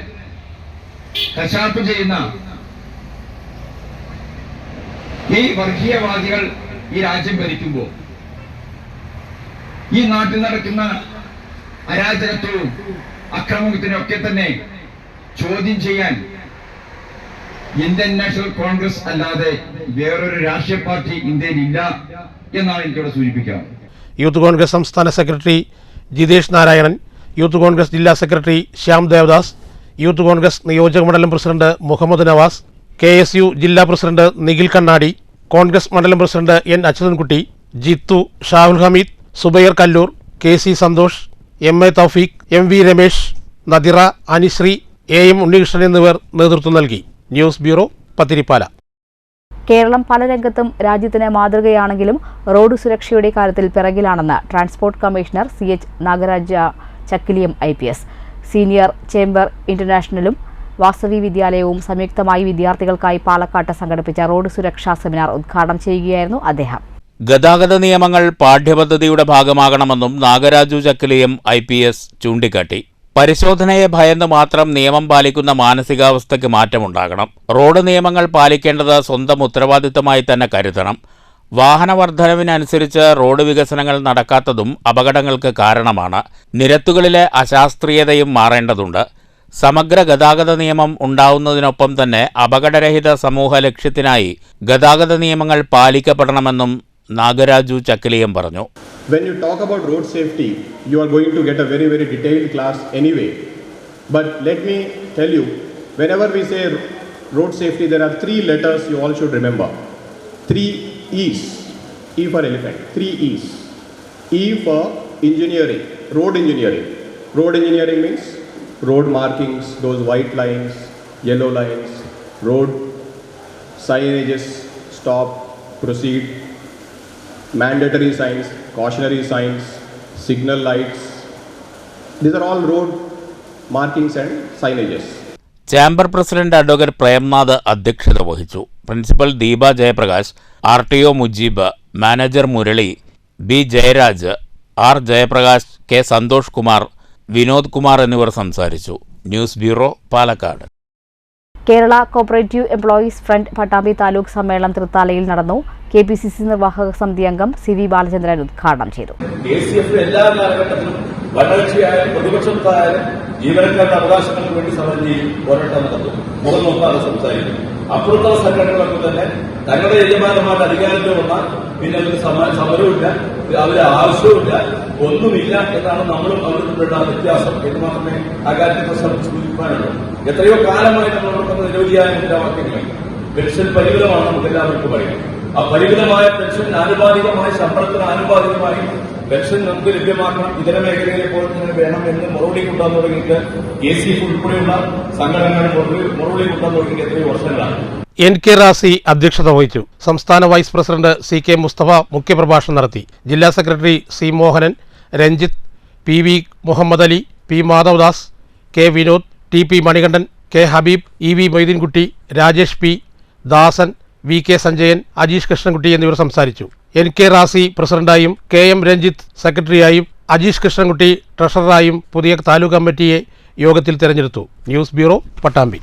കശാപ്പ് ചെയ്യുന്ന ഈ വർഗീയവാദികൾ ഈ രാജ്യം ഭരിക്കുമ്പോൾ ഈ നാട്ടിൽ നടക്കുന്ന അരാജകത്വവും അക്രമത്തിനൊക്കെ തന്നെ ചോദ്യം ചെയ്യാൻ ഇന്ത്യൻ നാഷണൽ കോൺഗ്രസ് അല്ലാതെ വേറൊരു രാഷ്ട്രീയ പാർട്ടി ഇന്ത്യയിൽ ഇല്ല എന്നാണ് എനിക്കിവിടെ സൂചിപ്പിക്കാം. യൂത്ത് കോൺഗ്രസ് സംസ്ഥാന സെക്രട്ടറി ജിതേഷ് നാരായണൻ, യൂത്ത് കോൺഗ്രസ് ജില്ലാ സെക്രട്ടറി ശ്യാം ദേവദാസ്, യൂത്ത് കോൺഗ്രസ് നിയോജക മണ്ഡലം പ്രസിഡന്റ് മുഹമ്മദ് നവാസ്, KSU ജില്ലാ പ്രസിഡന്റ് നിഖിൽ കണ്ണാടി, കോൺഗ്രസ് മണ്ഡലം president N Achuthankutty, Jithu, Shahul Hameed, Subair Kallur, KC Santhosh, MA Thoufeeq, MV Ramesh, Nadira, Anisree, AM Unnikrishnan എന്നിവർ നേതൃത്വം നൽകി. News bureau, Pathiripala. കേരളം പല രംഗത്തും രാജ്യത്തിന് മാതൃകയാണെങ്കിലും റോഡ് സുരക്ഷയുടെ കാര്യത്തിൽ പിറകിലാണെന്ന് transport commissioner CH Nagaraja Chakkiliyam IPS. Senior chamber ഇന്റർനാഷണലും വാസവി വിദ്യാലയവും സംയുക്തമായി വിദ്യാർത്ഥികൾക്കായി പാലക്കാട്ട് സംഘടിപ്പിച്ച റോഡ് സുരക്ഷാ സെമിനാർ ഉദ്ഘാടനം ചെയ്യുകയായിരുന്നു അദ്ദേഹം. ഗതാഗത നിയമങ്ങൾ പാഠ്യപദ്ധതിയുടെ ഭാഗമാകണമെന്നും നാഗരാജു ചക്കിലിയം IPS ചൂണ്ടിക്കാട്ടി. പരിശോധനയെ ഭയന്ന് മാത്രം നിയമം പാലിക്കുന്ന മാനസികാവസ്ഥയ്ക്ക് മാറ്റമുണ്ടാകണം. റോഡ് നിയമങ്ങൾ പാലിക്കേണ്ടത് സ്വന്തം ഉത്തരവാദിത്തമായി തന്നെ കരുതണം. വാഹനവർദ്ധനവിനനുസരിച്ച് റോഡ് വികസനങ്ങൾ നടക്കാത്തതും അപകടങ്ങൾക്ക് കാരണമാണ്. നിരത്തുകളിലെ അശാസ്ത്രീയതയും മാറേണ്ടതുണ്ട്. സമഗ്ര ഗതാഗത നിയമം ഉണ്ടാവുന്നതിനൊപ്പം തന്നെ അപകടരഹിത സമൂഹ ലക്ഷ്യത്തിനായി ഗതാഗത നിയമങ്ങൾ പാലിക്കപ്പെടണമെന്നും നാഗരാജു ചക്കിലിയം പറഞ്ഞു. When you talk about road safety, you are going to get a very, very detailed class anyway. But let me tell you, whenever we say road safety, there are 3 letters you all should remember. 3 E's. E for elephant. 3 E's. E for engineering, road engineering. Road engineering means road markings, those white lines, yellow lines, road signages, stop, proceed, mandatory signs, cautionary signs, signal lights. These are all road markings and signages. Chamber president advocate Premnath അധ്യക്ഷത വഹിച്ചു. Principal Deepa Jayaprakash, RTO Mujeeb, manager Murali, B Jayaraj, R Jayaprakash, K Santhosh Kumar, Vinod Kumar എന്നിവർ സംസാരിച്ചു. News bureau, Palakkad. Kerala cooperative employees front Pattambi taluk സമ്മേളനം തൃത്താലയിൽ നടന്നു. KPCC നിർവാഹക സമിതി അംഗം CV ബാലചന്ദ്രൻ ഉദ്ഘാടനം ചെയ്തു. എല്ലാ കാലഘട്ടത്തിലും ഭരണകക്ഷിയായാലും പ്രതിപക്ഷത്തായാലും ജീവനക്കാരുടെ അവകാശങ്ങൾക്ക് വേണ്ടി സമരം ചെയ്യും, പോരാട്ടം നടത്തും, മുഖം നോക്കാതെ സംസാരിക്കും. അപ്പുറത്തുള്ള സംഘടനകളൊക്കെ തന്നെ തങ്ങളുടെ യജമാനന്മാരുടെ അധികാരത്തിൽ വന്നാൽ പിന്നെ അവർക്ക് സമരവുമില്ല, അവര് ആവശ്യവുമില്ല, ഒന്നുമില്ല എന്നാണ് നമ്മളും അവരുടെ വ്യത്യാസം എന്ന് മാത്രമേ ആ കാര്യത്തെ സൂചിപ്പിക്കാനുള്ളൂ. എത്രയോ കാലമായി നമ്മളോടൊപ്പം നിരവധിയായ മുദ്രാവാക്യങ്ങളുണ്ട്. പെൻഷൻ പരിമിതമാണ് നമുക്ക് എല്ലാവർക്കും അറിയാം. ആ പരിമിതമായ പെൻഷൻ ആനുപാതികമായി ശമ്പളത്തിന് ആനുപാതികമായി പെൻഷൻ നമുക്ക് ലഭ്യമാക്കണം, ഇതര മേഖലയിലെ പോലെ തന്നെ വേണം എന്ന് മറുപടി കൊണ്ടാൻ തുടങ്ങിയിട്ട് KCF ഉൾപ്പെടെയുള്ള സംഘടനകൾ മറുപടി കൊണ്ടാൻ തുടങ്ങിയിട്ട് എത്രയോ വർഷങ്ങളാണ്. NK റാസി അധ്യക്ഷത വഹിച്ചു. സംസ്ഥാന വൈസ് പ്രസിഡന്റ് CK മുസ്തഫ മുഖ്യപ്രഭാഷണം നടത്തി. ജില്ലാ secretary C Mohanan, Ranjith, PV Muhammad Ali, P Madhavadas, K Vinod, TP Manikandan, K Habeeb, EV Moideenkutty, Rajesh P Dasan, VK Sanjayan, Ajeesh Krishnankutty എന്നിവർ സംസാരിച്ചു. NK റാസി പ്രസിഡന്റായും KM രഞ്ജിത്ത് സെക്രട്ടറിയായും അജീഷ് കൃഷ്ണൻകുട്ടി ട്രഷററായും പുതിയ താലൂക്ക് കമ്മിറ്റിയെ യോഗത്തിൽ തെരഞ്ഞെടുത്തു. News bureau, Pattambi.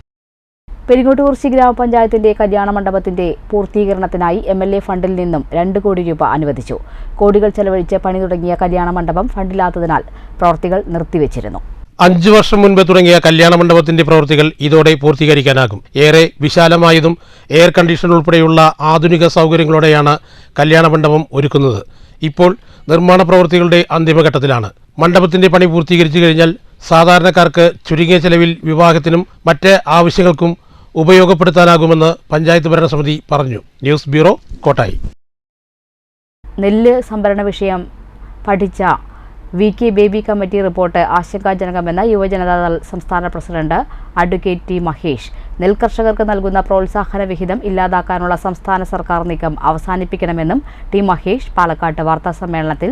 പെരിങ്ങോട്ടുകുറിശി ഗ്രാമപഞ്ചായത്തിന്റെ കല്യാണ മണ്ഡപത്തിന്റെ പൂർത്തീകരണത്തിനായി MLA ഫണ്ടിൽ നിന്നും 2 കോടി രൂപ അനുവദിച്ചു. കോടികൾ ചെലവഴിച്ച് പണി തുടങ്ങിയ കല്യാണ മണ്ഡപം ഫണ്ടില്ലാത്തതിനാൽ പ്രവൃത്തികൾ നിർത്തിവെച്ചിരുന്നു. 5 വർഷം മുൻപ് തുടങ്ങിയ കല്യാണ മണ്ഡപത്തിന്റെ പ്രവൃത്തികൾ ഇതോടെ പൂർത്തീകരിക്കാനാകും. ഏറെ വിശാലമായതും എയർ കണ്ടീഷൻ ഉൾപ്പെടെയുള്ള ആധുനിക സൗകര്യങ്ങളോടെയാണ് കല്യാണ മണ്ഡപം ഒരുക്കുന്നത്. ഇപ്പോൾ നിർമ്മാണ പ്രവൃത്തികളുടെ അന്തിമഘട്ടത്തിലാണ്. മണ്ഡപത്തിന്റെ പണി പൂർത്തീകരിച്ചു കഴിഞ്ഞാൽ സാധാരണക്കാർക്ക് ചുരുങ്ങിയ ചെലവിൽ വിവാഹത്തിനും മറ്റ് ആവശ്യങ്ങൾക്കും ഉപയോഗപ്പെടുത്താനാകുമെന്ന് പഞ്ചായത്ത് ഭരണസമിതി പറഞ്ഞു. News bureau, Kottayi. നെല്ല് സംഭരണ വിഷയം പഠിച്ച VK ബേബി കമ്മിറ്റി റിപ്പോർട്ട് ആശങ്കാജനകമെന്ന് യുവജനതാദൾ സംസ്ഥാന പ്രസിഡന്റ് അഡ്വക്കേറ്റ് T മഹേഷ്. നെൽകർഷകർക്ക് നൽകുന്ന പ്രോത്സാഹന വിഹിതം ഇല്ലാതാക്കാനുള്ള സംസ്ഥാന സർക്കാർ നീക്കം അവസാനിപ്പിക്കണമെന്നും T മഹേഷ് പാലക്കാട്ട് വാർത്താസമ്മേളനത്തിൽ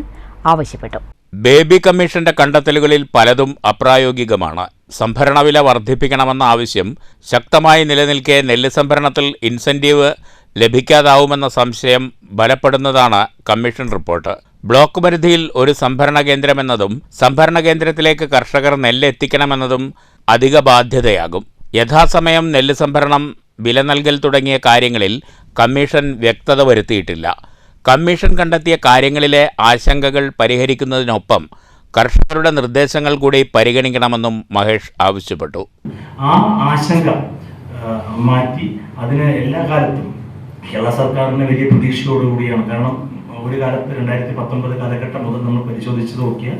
ആവശ്യപ്പെട്ടു. ബേബി കമ്മീഷന്റെ കണ്ടെത്തലുകളിൽ പലതും അപ്രായോഗികമാണ്. സംഭരണവില വർദ്ധിപ്പിക്കണമെന്ന ആവശ്യം ശക്തമായി നിലനിൽക്കെ നെല്ല് സംഭരണത്തിൽ ഇൻസെന്റീവ് ലഭിക്കാതാവുമെന്ന സംശയം ബലപ്പെടുന്നതാണ് കമ്മീഷൻ റിപ്പോർട്ട്. ബ്ലോക്ക് പരിധിയിൽ ഒരു സംഭരണ കേന്ദ്രമെന്നതും സംഭരണ കേന്ദ്രത്തിലേക്ക് കർഷകർ നെല്ല് എത്തിക്കണമെന്നതും അധിക ബാധ്യതയാകും. യഥാസമയം നെല്ല് സംഭരണം, വില നൽകൽ തുടങ്ങിയ കാര്യങ്ങളിൽ കമ്മീഷൻ വ്യക്തത വരുത്തിയിട്ടില്ല. കമ്മീഷൻ കണ്ടെത്തിയ കാര്യങ്ങളിലെ ആശങ്കകൾ പരിഹരിക്കുന്നതിനൊപ്പം കർഷകരുടെ നിർദ്ദേശങ്ങൾ കൂടി പരിഗണിക്കണമെന്നും മഹേഷ് ആവശ്യപ്പെട്ടു. ആ ആശങ്ക മാറ്റി അതിന് എല്ലാ കാലത്തും കേരള സർക്കാരിന് വലിയ പ്രതീക്ഷയോടുകൂടിയാണ്. കാരണം ഒരു കാലത്ത് 2019 കാലഘട്ടം മുതൽ നമ്മൾ പരിശോധിച്ച് നോക്കിയാൽ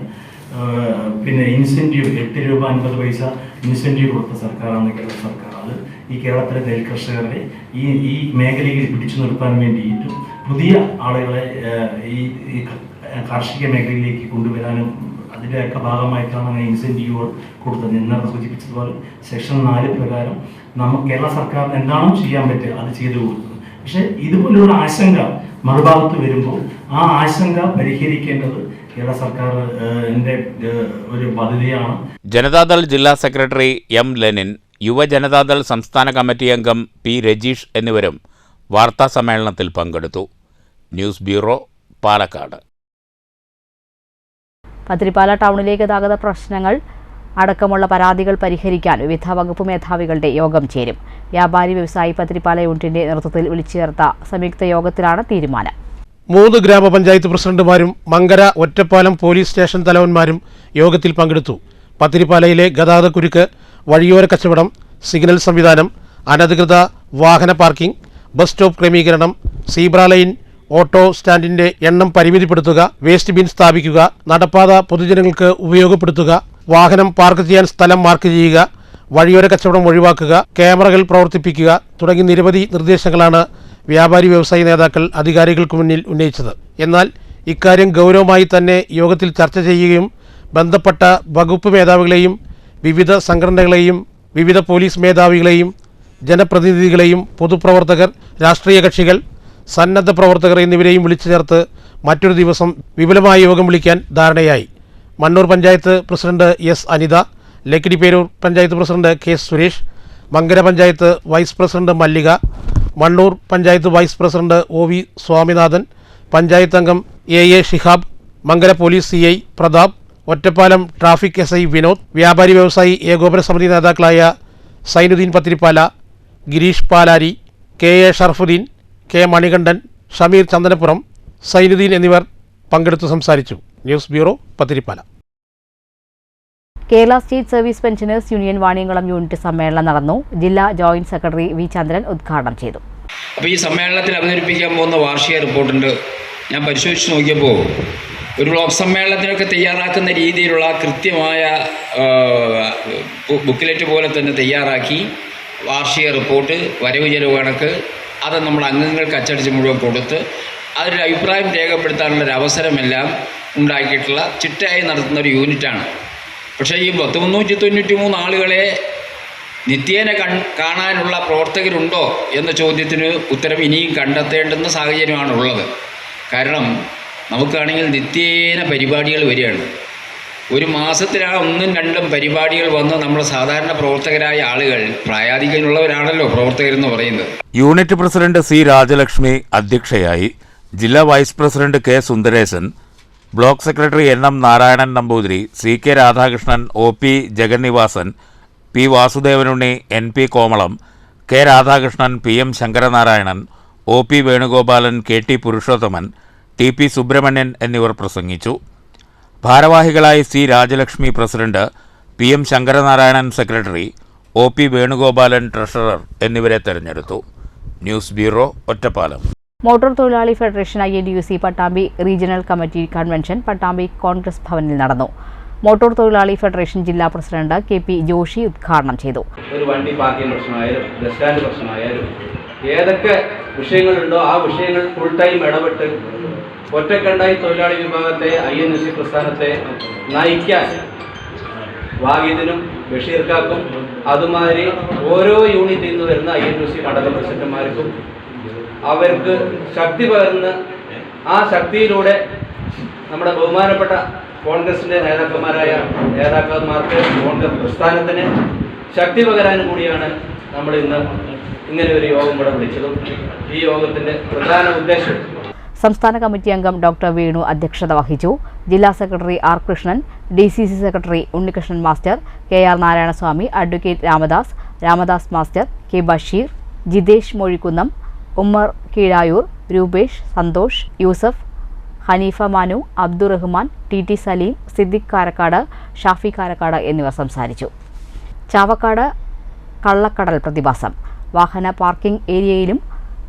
പിന്നെ ഇൻസെൻറ്റീവ് 8 രൂപ 50 പൈസ ഇൻസെൻറ്റീവ് കൊടുത്ത സർക്കാരാണ് കേരള സർക്കാർ. അത് ഈ കേരളത്തിലെ നെൽ കർഷകരെ ഈ മേഖലയിൽ പിടിച്ചു നിർത്താൻ വേണ്ടിയിട്ടും പുതിയ ആളുകളെ ഈ കാർഷിക മേഖലയിലേക്ക് കൊണ്ടുവരാനും അതിൻ്റെയൊക്കെ ഭാഗമായിട്ടാണ് അങ്ങനെ ഇൻസെൻറ്റീവുകൾ കൊടുത്തത്. എന്നാണ് സൂചിപ്പിച്ചതുപോലെ സെക്ഷൻ 4 പ്രകാരം കേരള സർക്കാർ എന്താണോ ചെയ്യാൻ പറ്റുക അത് ചെയ്തു കൊടുത്തത്. പക്ഷെ ഇതുപോലുള്ള ആശങ്ക മറുഭാഗത്ത് വരുമ്പോൾ ആ ആശങ്ക പരിഹരിക്കേണ്ടത് കേരള സർക്കാരിന്റെ ഒരു ബാധ്യതയാണ്. ജനതാദൾ ജില്ലാ സെക്രട്ടറി M ലെനിൻ, യുവജനതാദൾ സംസ്ഥാന കമ്മിറ്റി അംഗം P രജീഷ് എന്നിവരും വാർത്താസമ്മേളനത്തിൽ പങ്കെടുത്തു. News bureau, Palakkad. പത്തിരിപ്പാല ടൗണിലെ ഗതാഗത പ്രശ്നങ്ങൾ അടക്കമുള്ള പരാതികൾ പരിഹരിക്കാൻ വിവിധ വകുപ്പ് മേധാവികളുടെ യോഗം ചേരും. വ്യാപാരി വ്യവസായി പത്തിരിപ്പാല യൂണിറ്റിന്റെ നേതൃത്വത്തിൽ വിളിച്ചു ചേർത്ത സംയുക്ത യോഗത്തിലാണ് തീരുമാനം. 3 ഗ്രാമപഞ്ചായത്ത് പ്രസിഡന്റുമാരും മങ്കര, ഒറ്റപ്പാലം പോലീസ് സ്റ്റേഷൻ തലവന്മാരും യോഗത്തിൽ പങ്കെടുത്തു. പത്തിരിപ്പാലയിലെ ഗതാഗതക്കുരുക്ക്, വഴിയോര കച്ചവടം, സിഗ്നൽ സംവിധാനം, അനധികൃത വാഹന പാർക്കിംഗ്, ബസ് സ്റ്റോപ്പ് ക്രമീകരണം, സീബ്ര ലൈൻ, ഓട്ടോ സ്റ്റാൻഡിന്റെ എണ്ണം പരിമിതിപ്പെടുത്തുക, വേസ്റ്റ് ബിൻ സ്ഥാപിക്കുക, നടപ്പാത പൊതുജനങ്ങൾക്ക് ഉപയോഗപ്പെടുത്തുക, വാഹനം പാർക്ക് ചെയ്യാൻ സ്ഥലം മാർക്ക് ചെയ്യുക, വഴിയോര കച്ചവടം ഒഴിവാക്കുക, ക്യാമറകൾ പ്രവർത്തിപ്പിക്കുക തുടങ്ങി നിരവധി നിർദ്ദേശങ്ങളാണ് വ്യാപാരി വ്യവസായി നേതാക്കൾ അധികാരികൾക്ക് മുന്നിൽ ഉന്നയിച്ചത്. എന്നാൽ ഇക്കാര്യം ഗൗരവമായി തന്നെ യോഗത്തിൽ ചർച്ച ചെയ്യുകയും ബന്ധപ്പെട്ട വകുപ്പ് മേധാവികളെയും വിവിധ സംഘടനകളെയും വിവിധ പോലീസ് മേധാവികളെയും ജനപ്രതിനിധികളെയും പൊതുപ്രവർത്തകർ, രാഷ്ട്രീയ കക്ഷികൾ, സന്നദ്ധ പ്രവർത്തകർ എന്നിവരെയും വിളിച്ചു ചേർത്ത് മറ്റൊരു ദിവസം വിപുലമായ യോഗം വിളിക്കാൻ ധാരണയായി. Mannur panchayat president S Anitha, Lakkidiperur panchayat president K Suresh, Mankara panchayat vice president Mallika, Mannur panchayat vice president OV Swaminathan, panchayat അംഗം AA Shihab, Mankara police CI Prathap, Ottapalam traffic SI Vinod, വ്യാപാരി വ്യവസായി ഏകോപന സമിതി നേതാക്കളായ സൈനുദ്ദീൻ പത്തിരിപ്പാല, ഗിരീഷ് പാലാരി, KA ഷർഫുദ്ദീൻ, K മണികണ്ഠൻ, ഷമീർ ചന്ദനപ്പുറം, സൈനുദ്ദീൻ എന്നിവർ പങ്കെടുത്തു സംസാരിച്ചു. News bureau, Pathirippala. Kerala state service pensioners union Vaniyamkulam unit സമ്മേളനം നടന്നു. ജില്ലാ ജോയിന്റ് സെക്രട്ടറി വി ചന്ദ്രൻ ഉദ്ഘാടനം ചെയ്തു. അപ്പോൾ ഈ സമ്മേളനത്തിൽ അവതരിപ്പിക്കാൻ പോകുന്ന വാർഷിക റിപ്പോർട്ടുണ്ട്. ഞാൻ പരിശോധിച്ച് നോക്കിയപ്പോൾ ഒരു ബ്ലോക്ക് സമ്മേളനത്തിനൊക്കെ തയ്യാറാക്കുന്ന രീതിയിലുള്ള കൃത്യമായ ബുക്കിലെറ്റ് പോലെ തന്നെ തയ്യാറാക്കി വാർഷിക റിപ്പോർട്ട്, വരവ് ചെലവ് കണക്ക് അത് നമ്മൾ അംഗങ്ങൾക്ക് അച്ചടിച്ച് മുഴുവൻ കൊടുത്ത് അതിൻ്റെ അഭിപ്രായം രേഖപ്പെടുത്താനുള്ളൊരു അവസരമെല്ലാം ഉണ്ടാക്കിയിട്ടുള്ള ചിട്ടയായി നടത്തുന്ന ഒരു യൂണിറ്റാണ്. പക്ഷേ ഈ 393 ആളുകളെ നിത്യേന കാണാനുള്ള പ്രവർത്തകരുണ്ടോ എന്ന ചോദ്യത്തിന് ഉത്തരം ഇനിയും കണ്ടെത്തേണ്ടുന്ന സാഹചര്യമാണുള്ളത്. കാരണം നമുക്കാണെങ്കിൽ നിത്യേന പരിപാടികൾ വരികയാണ്. ഒരു മാസത്തിൽ 1-2 പരിപാടികൾ വന്ന് നമ്മുടെ സാധാരണ പ്രവർത്തകരായ ആളുകൾ, പ്രായാധികനുള്ളവരാണല്ലോ പ്രവർത്തകരെന്ന് പറയുന്നത്. യൂണിറ്റ് പ്രസിഡന്റ് സി രാജലക്ഷ്മി അധ്യക്ഷയായി. ജില്ലാ vice president K Sundaresan, block secretary NM Narayanan Namboothiri, CK Radhakrishnan, OP Jagannivasan, P Vasudevanunni, NP Komalam, K Radhakrishnan, PM Sankaranarayanan, OP Venugopalan, KT Purushothaman, TP Subramanian എന്നിവർ പ്രസംഗിച്ചു. ഭാരവാഹികളായി C Rajalakshmi president, PM Sankaranarayanan secretary, OP Venugopalan treasurer എന്നിവരെ തെരഞ്ഞെടുത്തു. News bureau, Ottapalam. മോട്ടോർ തൊഴിലാളി federation INTUC Pattambi regional committee convention Pattambi Congress ഭവനിൽ നടന്നു. മോട്ടോർ തൊഴിലാളി ഫെഡറേഷൻ ജില്ലാ പ്രസിഡന്റ് KP ജോഷി ഉദ്ഘാടനം ചെയ്തു. ഒരു വണ്ടി പാർക്കിംഗ് പ്രശ്നമായാലും ബസ് സ്റ്റാൻഡ് പ്രശ്നമായാലും ഏതൊക്കെ വിഷയങ്ങളുണ്ടോ ആ വിഷയങ്ങൾ ഫുൾ ടൈം ഇടപെട്ട് ഒറ്റക്കണ്ടായി തൊഴിലാളി വിഭാഗത്തെ INTUC പ്രസ്ഥാനത്തെ നയിക്കാൻ വാഗീദിനും ബഷീർക്കാക്കും അതുമാതിരി ഓരോ യൂണിറ്റിൽ നിന്ന് വരുന്ന INTUC മണ്ഡലം പ്രസിഡന്റുമാർക്കും അവർക്ക് ശക്തി പകർന്ന് ആ ശക്തിയിലൂടെ നമ്മുടെ ബഹുമാനപ്പെട്ട കോൺഗ്രസിൻ്റെ നേതാക്കന്മാർക്ക് കോൺഗ്രസ് പ്രസ്ഥാനത്തിന് ശക്തി പകരാനും കൂടിയാണ് നമ്മൾ ഇന്ന് ഇങ്ങനെ ഒരു യോഗം ഇവിടെ വിളിച്ചതും. ഈ യോഗത്തിൻ്റെ പ്രധാന ഉദ്ദേശം സംസ്ഥാന കമ്മിറ്റി അംഗം ഡോക്ടർ വേണു അധ്യക്ഷത വഹിച്ചു. ജില്ലാ secretary R Krishnan, DCC secretary Unnikrishnan master, KR Narayanaswamy, advocate Ramdas master, K Basheer, Jithesh Mozhikkunnam, Ummer Keezhayur, Roopesh, Santhosh, Yusuf, Haneefa Manu, Abdurahman, TT Saleem, Siddique Karakkad, Shafi Karakkad എന്നിവർ സംസാരിച്ചു. ചാവക്കാട് കള്ളക്കടൽ പ്രതിഭാസം. വാഹന പാർക്കിംഗ് ഏരിയയിലും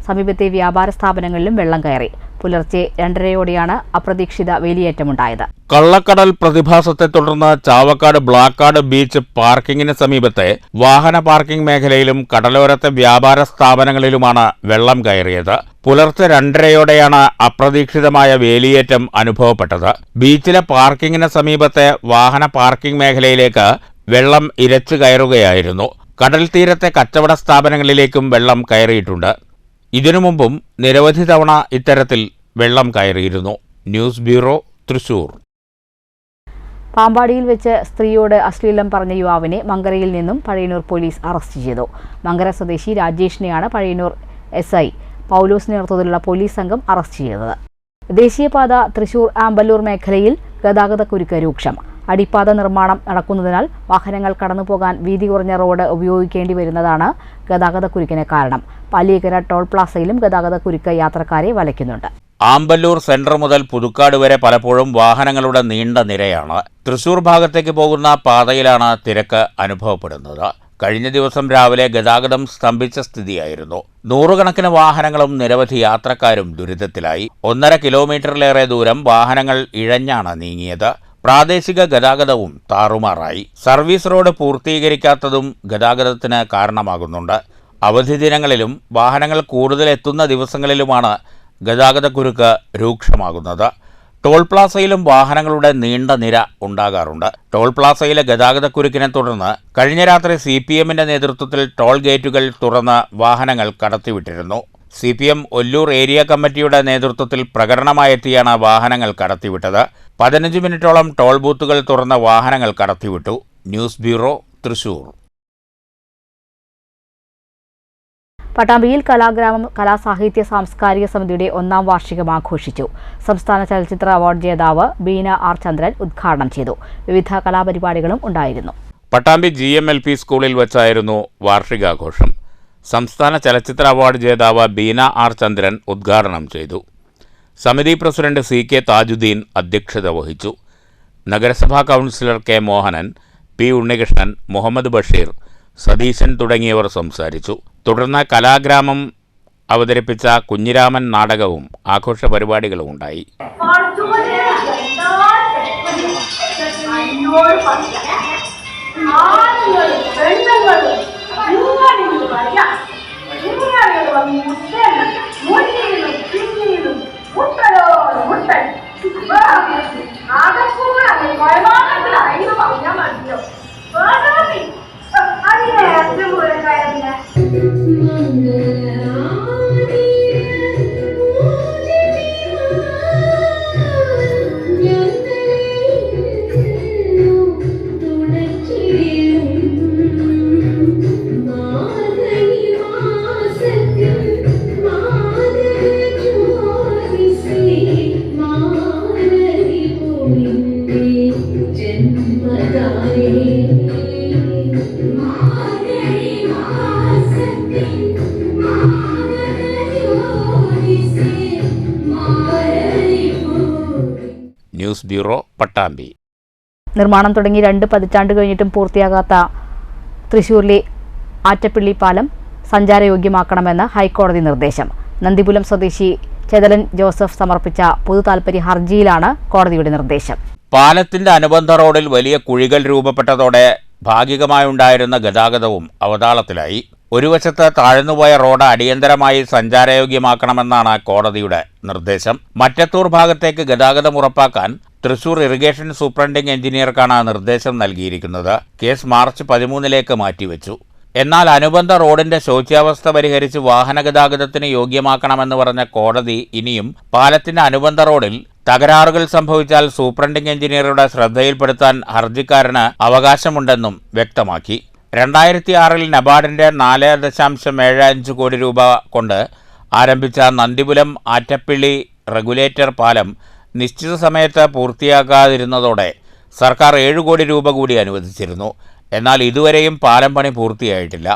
സമീപത്തെ വ്യാപാര സ്ഥാപനങ്ങളിലും വെള്ളം കയറി. പുലർച്ചെ 2:30യോടെയാണ് അപ്രതീക്ഷിത വേലിയേറ്റമുണ്ടായത്. കള്ളക്കടൽ പ്രതിഭാസത്തെ തുടർന്ന് ചാവക്കാട് ബ്ലാക്കാട് ബീച്ച് പാർക്കിങ്ങിന് സമീപത്തെ വാഹന പാർക്കിംഗ് മേഖലയിലും കടലോരത്തെ വ്യാപാര സ്ഥാപനങ്ങളിലുമാണ് വെള്ളം കയറിയത്. പുലർച്ചെ 2:30യോടെയാണ് അപ്രതീക്ഷിതമായ വേലിയേറ്റം അനുഭവപ്പെട്ടത്. ബീച്ചിലെ പാർക്കിങ്ങിന് സമീപത്തെ വാഹന പാർക്കിംഗ് മേഖലയിലേക്ക് വെള്ളം ഇരച്ചു കയറുകയായിരുന്നു. കടൽ തീരത്തെ കച്ചവട സ്ഥാപനങ്ങളിലേക്കും വെള്ളം കയറിയിട്ടുണ്ട്. ഇതിനു മുമ്പും നിരവധി തവണ ഇത്തരത്തിൽ വെള്ളം കയറിയിരുന്നു. News bureau, Thrissur. പാമ്പാടിയിൽ വെച്ച് സ്ത്രീയോട് അശ്ലീലം പറഞ്ഞ യുവാവിനെ മങ്കരയിൽ നിന്നും പഴയന്നൂർ പോലീസ് അറസ്റ്റ് ചെയ്തു. മങ്കര സ്വദേശി രാജേഷിനെയാണ് പഴയന്നൂർ SI പൗലോസ് നേതൃത്വത്തിലുള്ള പോലീസ് സംഘം അറസ്റ്റ് ചെയ്തത്. ദേശീയപാത തൃശൂർ ആമ്പല്ലൂർ മേഖലയിൽ ഗതാഗതക്കുരുക്ക് രൂക്ഷം. അടിപ്പാത നിർമ്മാണം നടക്കുന്നതിനാൽ വാഹനങ്ങൾ കടന്നുപോകാൻ വീതി കുറഞ്ഞ റോഡ് ഉപയോഗിക്കേണ്ടി വരുന്നതാണ് ഗതാഗതക്കുരുക്കിന് കാരണം. പാലിയേക്കര ടോൾ പ്ലാസയിലും ഗതാഗതക്കുരുക്ക് യാത്രക്കാരെ വലയ്ക്കുന്നുണ്ട്. ആമ്പല്ലൂർ സെന്റർ മുതൽ പുതുക്കാട് വരെ പലപ്പോഴും വാഹനങ്ങളുടെ നീണ്ട നിരയാണ്. തൃശൂർ ഭാഗത്തേക്ക് പോകുന്ന പാതയിലാണ് തിരക്ക് അനുഭവപ്പെടുന്നത്. കഴിഞ്ഞ ദിവസം രാവിലെ ഗതാഗതം സ്തംഭിച്ച സ്ഥിതിയായിരുന്നു. നൂറുകണക്കിന് വാഹനങ്ങളും നിരവധി യാത്രക്കാരും ദുരിതത്തിലായി. 1.5 കിലോമീറ്ററിലേറെ ദൂരം വാഹനങ്ങൾ ഇഴഞ്ഞാണ് നീങ്ങിയത്. പ്രാദേശിക ഗതാഗതവും താറുമാറായി. സർവീസ് റോഡ് പൂർത്തീകരിക്കാത്തതും ഗതാഗതത്തിന് കാരണമാകുന്നുണ്ട്. അവധി ദിനങ്ങളിലും വാഹനങ്ങൾ കൂടുതൽ എത്തുന്ന ദിവസങ്ങളിലുമാണ് ഗതാഗതക്കുരുക്ക് രൂക്ഷമാകുന്നത്. ടോൾ പ്ലാസയിലും വാഹനങ്ങളുടെ നീണ്ട നിര ഉണ്ടാകാറുണ്ട്. ടോൾ പ്ലാസയിലെ ഗതാഗതക്കുരുക്കിനെ തുടർന്ന് കഴിഞ്ഞ രാത്രി CPMന്റെ നേതൃത്വത്തിൽ ടോൾ ഗേറ്റുകൾ തുറന്ന് വാഹനങ്ങൾ കടത്തിവിട്ടിരുന്നു. CPM ഒല്ലൂർ ഏരിയ കമ്മിറ്റിയുടെ നേതൃത്വത്തിൽ പ്രകടനമായെത്തിയാണ് വാഹനങ്ങൾ കടത്തിവിട്ടത്. 15 മിനിറ്റോളം ടോൾ ബൂത്തുകൾ തുറന്ന വാഹനങ്ങൾ കടത്തിവിട്ടു. News bureau, Thrissur. പട്ടാമ്പിയിൽ കലാഗ്രാമം കലാസാഹിത്യ സാംസ്കാരിക സമിതിയുടെ 1ാം വാർഷികം ആഘോഷിച്ചു. സംസ്ഥാന ചലച്ചിത്ര അവാർഡ് ജേതാവ് ബീന R ചന്ദ്രൻ ഉദ്ഘാടനം ചെയ്തു. വിവിധ കലാപരിപാടികളും ഉണ്ടായിരുന്നു. പട്ടാമ്പി GMLP സ്കൂളിൽ വച്ചായിരുന്നു വാർഷികാഘോഷം. സംസ്ഥാന ചലച്ചിത്ര അവാർഡ് ജേതാവ് ബീന R ചന്ദ്രൻ ഉദ്ഘാടനം ചെയ്തു. സമിതി പ്രസിഡന്റ് CK താജുദ്ദീൻ അധ്യക്ഷത വഹിച്ചു. നഗരസഭാ councillor K Mohanan, P Unnikrishnan, Muhammad Basheer, Satheesan തുടങ്ങിയവർ സംസാരിച്ചു. തുടർന്ന് കലാഗ്രാമം അവതരിപ്പിച്ച കുഞ്ഞിരാമൻ നാടകവും ആഘോഷ പരിപാടികളും ഉണ്ടായി. News bureau, Pattambi. നിർമ്മാണം തുടങ്ങി 2 പതിറ്റാണ്ട് കഴിഞ്ഞിട്ടും പൂർത്തിയാകാത്ത തൃശൂരിലെ ആറ്റപ്പിള്ളി പാലം സഞ്ചാരയോഗ്യമാക്കണമെന്ന് ഹൈക്കോടതി നിർദ്ദേശം. നന്ദിപുലം സ്വദേശി ചെതലൻ ജോസഫ് സമർപ്പിച്ച പൊതുതാൽപര്യ ഹർജിയിലാണ് കോടതിയുടെ നിർദ്ദേശം. പാലത്തിന്റെ അനുബന്ധ റോഡിൽ വലിയ കുഴികൾ രൂപപ്പെട്ടതോടെ ഭാഗികമായുണ്ടായിരുന്ന ഗതാഗതവും അവതാളത്തിലായി. ഒരു വശത്ത് താഴ്ന്നുപോയ റോഡ് അടിയന്തരമായി സഞ്ചാരയോഗ്യമാക്കണമെന്നാണ് കോടതിയുടെ നിർദ്ദേശം. മറ്റത്തൂർ ഭാഗത്തേക്ക് ഗതാഗതം ഉറപ്പാക്കാൻ തൃശൂർ ഇറിഗേഷൻ സൂപ്രണ്ടിംഗ് എഞ്ചിനീയർക്കാണ് നിർദ്ദേശം നൽകിയിരിക്കുന്നത്. കേസ് മാർച്ച് 13 മാറ്റിവെച്ചു. എന്നാൽ അനുബന്ധ റോഡിന്റെ ശോച്യാവസ്ഥ പരിഹരിച്ച് വാഹനഗതാഗതത്തിന് യോഗ്യമാക്കണമെന്ന് പറഞ്ഞ കോടതി ഇനിയും പാലത്തിന്റെ അനുബന്ധ റോഡിൽ തകരാറുകൾ സംഭവിച്ചാൽ സൂപ്രണ്ടിംഗ് എഞ്ചിനീയറുടെ ശ്രദ്ധയിൽപ്പെടുത്താൻ ഹർജിക്കാരന് അവകാശമുണ്ടെന്നും വ്യക്തമാക്കി. 2006 നബാർഡിന്റെ 4.75 കോടി രൂപ കൊണ്ട് ആരംഭിച്ച നന്ദിപുലം ആറ്റപ്പിള്ളി റെഗുലേറ്റർ പാലം നിശ്ചിത സമയത്ത് പൂർത്തിയാക്കാതിരുന്നതോടെ സർക്കാർ 7 കോടി രൂപ കൂടി അനുവദിച്ചിരുന്നു. എന്നാൽ ഇതുവരെയും പാലം പണി പൂർത്തിയായിട്ടില്ല.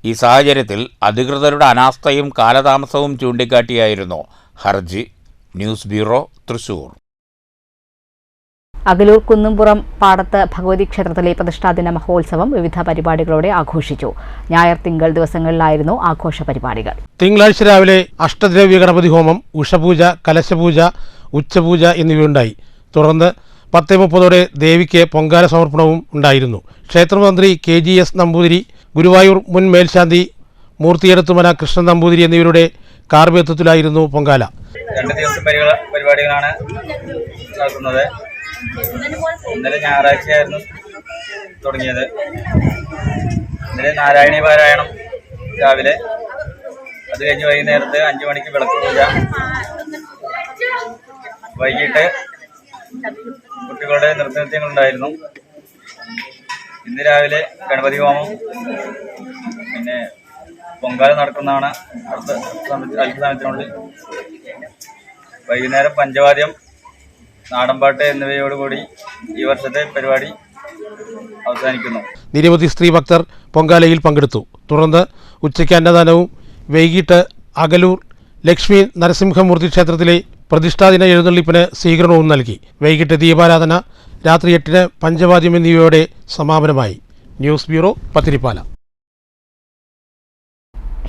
ഈ സാഹചര്യത്തിൽ അധികൃതരുടെ അനാസ്ഥയും കാലതാമസവും ചൂണ്ടിക്കാട്ടിയായിരുന്നു ഹർജി. News bureau, Thrissur. അകലൂർ കുന്നുംപുറം പാടത്ത് ഭഗവതി ക്ഷേത്രത്തിലെ പ്രതിഷ്ഠാദിന മഹോത്സവം വിവിധ പരിപാടികളോടെ ആഘോഷിച്ചു. ഞായർ, തിങ്കൾ ദിവസങ്ങളിലായിരുന്നു ആഘോഷ പരിപാടികൾ. തിങ്കളാഴ്ച രാവിലെ അഷ്ടദ്രവ്യ ഗണപതി ഹോമം, ഉഷപൂജ, കലശപൂജ, ഉച്ചപൂജ എന്നിവയുണ്ടായി. തുടർന്ന് 10:30 ദേവിക്ക് പൊങ്കാല സമർപ്പണവും ഉണ്ടായിരുന്നു. ക്ഷേത്രമന്ത്രി KGS നമ്പൂതിരി, ഗുരുവായൂർ മുൻ മേൽശാന്തി മൂർത്തിയെടുത്തുമന കൃഷ്ണൻ നമ്പൂതിരി എന്നിവരുടെ കാർമ്മികത്വത്തിലായിരുന്നു പൊങ്കാല. 2 ദിവസം പരിപാടികളാണ് നടക്കുന്നത്. ഇന്നലെ ഞായറാഴ്ചയായിരുന്നു തുടങ്ങിയത്. ഇന്നലെ നാരായണീയ പാരായണം രാവിലെ, അത് കഴിഞ്ഞ് വൈകുന്നേരത്ത് 5 മണിക്ക് വിളക്ക് പൂജ, വൈകിട്ട് കുട്ടികളുടെ നൃത്തനൃത്യങ്ങളുണ്ടായിരുന്നു. ഇന്ന് രാവിലെ ഗണപതി ഹോമം, പിന്നെ പൊങ്കാല നടക്കുന്നതാണ് അടുത്ത അല്പസമയത്തിനുള്ളിൽ. വൈകുന്നേരം പഞ്ചവാദ്യം, നാടൻപാട്ട് എന്നിവയോടുകൂടി ഈ വർഷത്തെ പരിപാടി അവസാനിക്കുന്നു. നിരവധി സ്ത്രീ ഭക്തർ പൊങ്കാലയിൽ പങ്കെടുത്തു. തുടർന്ന് ഉച്ചയ്ക്ക് അന്നദാനവും വൈകിട്ട് അകലൂർ ലക്ഷ്മി നരസിംഹമൂർത്തി ക്ഷേത്രത്തിലെ പ്രതിഷ്ഠാദിന എഴുന്നള്ളിപ്പിന് സ്വീകരണവും നൽകി. വൈകിട്ട് ദീപാരാധന, രാത്രി 8-ന് പഞ്ചവാദ്യം എന്നിവയോടെ സമാപനമായി. News bureau, Pathirippala.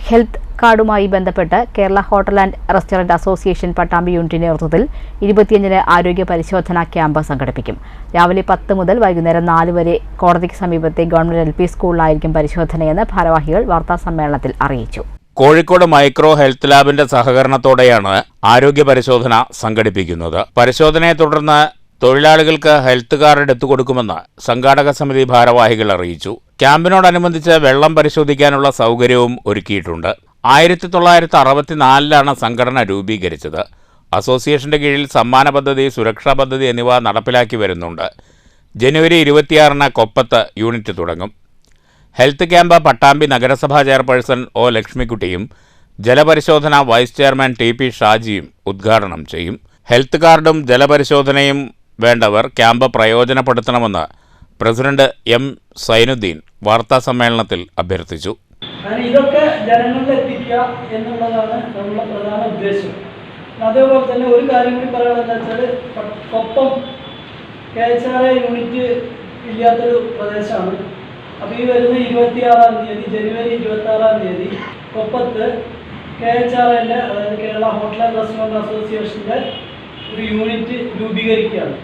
ഹെൽത്ത് കാർഡുമായി ബന്ധപ്പെട്ട് Kerala hotel and restaurant association Pattambi യൂണിറ്റിന്റെ നേതൃത്വത്തിൽ 25-ന് ആരോഗ്യ പരിശോധനാ ക്യാമ്പ് സംഘടിപ്പിക്കും. രാവിലെ 10 മുതൽ വൈകുന്നേരം 4 വരെ കോടതിക്ക് സമീപത്തെ ഗവൺമെന്റ് LP സ്കൂളിലായിരിക്കും പരിശോധനയെന്ന് ഭാരവാഹികൾ വാർത്താസമ്മേളനത്തിൽ അറിയിച്ചു. കോഴിക്കോട് മൈക്രോ ഹെൽത്ത് ലാബിന്റെ സഹകരണത്തോടെയാണ് ആരോഗ്യ പരിശോധന സംഘടിപ്പിക്കുന്നത്. പരിശോധനയെ തുടർന്ന് തൊഴിലാളികൾക്ക് ഹെൽത്ത് കാർഡ് എടുത്തുകൊടുക്കുമെന്ന് സംഘാടക സമിതി ഭാരവാഹികൾ അറിയിച്ചു. ക്യാമ്പിനോടനുബന്ധിച്ച് വെള്ളം പരിശോധിക്കാനുള്ള സൗകര്യവും ഒരുക്കിയിട്ടുണ്ട്. 1964 സംഘടന രൂപീകരിച്ചത്. അസോസിയേഷന്റെ കീഴിൽ സമ്മാന പദ്ധതി, സുരക്ഷാ പദ്ധതി എന്നിവ നടപ്പിലാക്കി വരുന്നുണ്ട്. ജനുവരി 26-ന് കൊപ്പത്ത് യൂണിറ്റ് തുടങ്ങും. ഹെൽത്ത് ക്യാമ്പ് പട്ടാമ്പി നഗരസഭാ ചെയർപേഴ്സൺ O. ലക്ഷ്മിക്കുട്ടിയും ജലപരിശോധന വൈസ് ചെയർമാൻ TP ഷാജിയും ഉദ്ഘാടനം ചെയ്യും. ഹെൽത്ത് കാർഡും ജലപരിശോധനയും വേണ്ടവർ ക്യാമ്പ് പ്രയോജനപ്പെടുത്തണമെന്ന് പ്രസിഡന്റ് M. സൈനുദ്ദീൻ വാർത്താസമ്മേളനത്തിൽ അഭ്യർത്ഥിച്ചു. ഇതൊക്കെ ജനങ്ങളിൽ എത്തിക്കുക എന്നുള്ളതാണ് നമ്മുടെ പ്രധാന ഉദ്ദേശം. അതേപോലെ തന്നെ ഒരു കാര്യം കൂടി പറയാനുള്ളത് വെച്ചാൽ കൊപ്പം KHRA യൂണിറ്റ് ഇല്ലാത്തൊരു പ്രദേശമാണ്. അപ്പോൾ ഈ വരുന്ന 26-ാം തീയതി ജനുവരി 26-ാം തീയതി കൊപ്പത്ത് KHRL, അതായത് കേരള ഹോട്ടൽ ആൻഡ് റെസ്റ്റോറൻറ്റ് അസോസിയേഷൻ്റെ ഒരു യൂണിറ്റ് രൂപീകരിക്കുകയാണ്.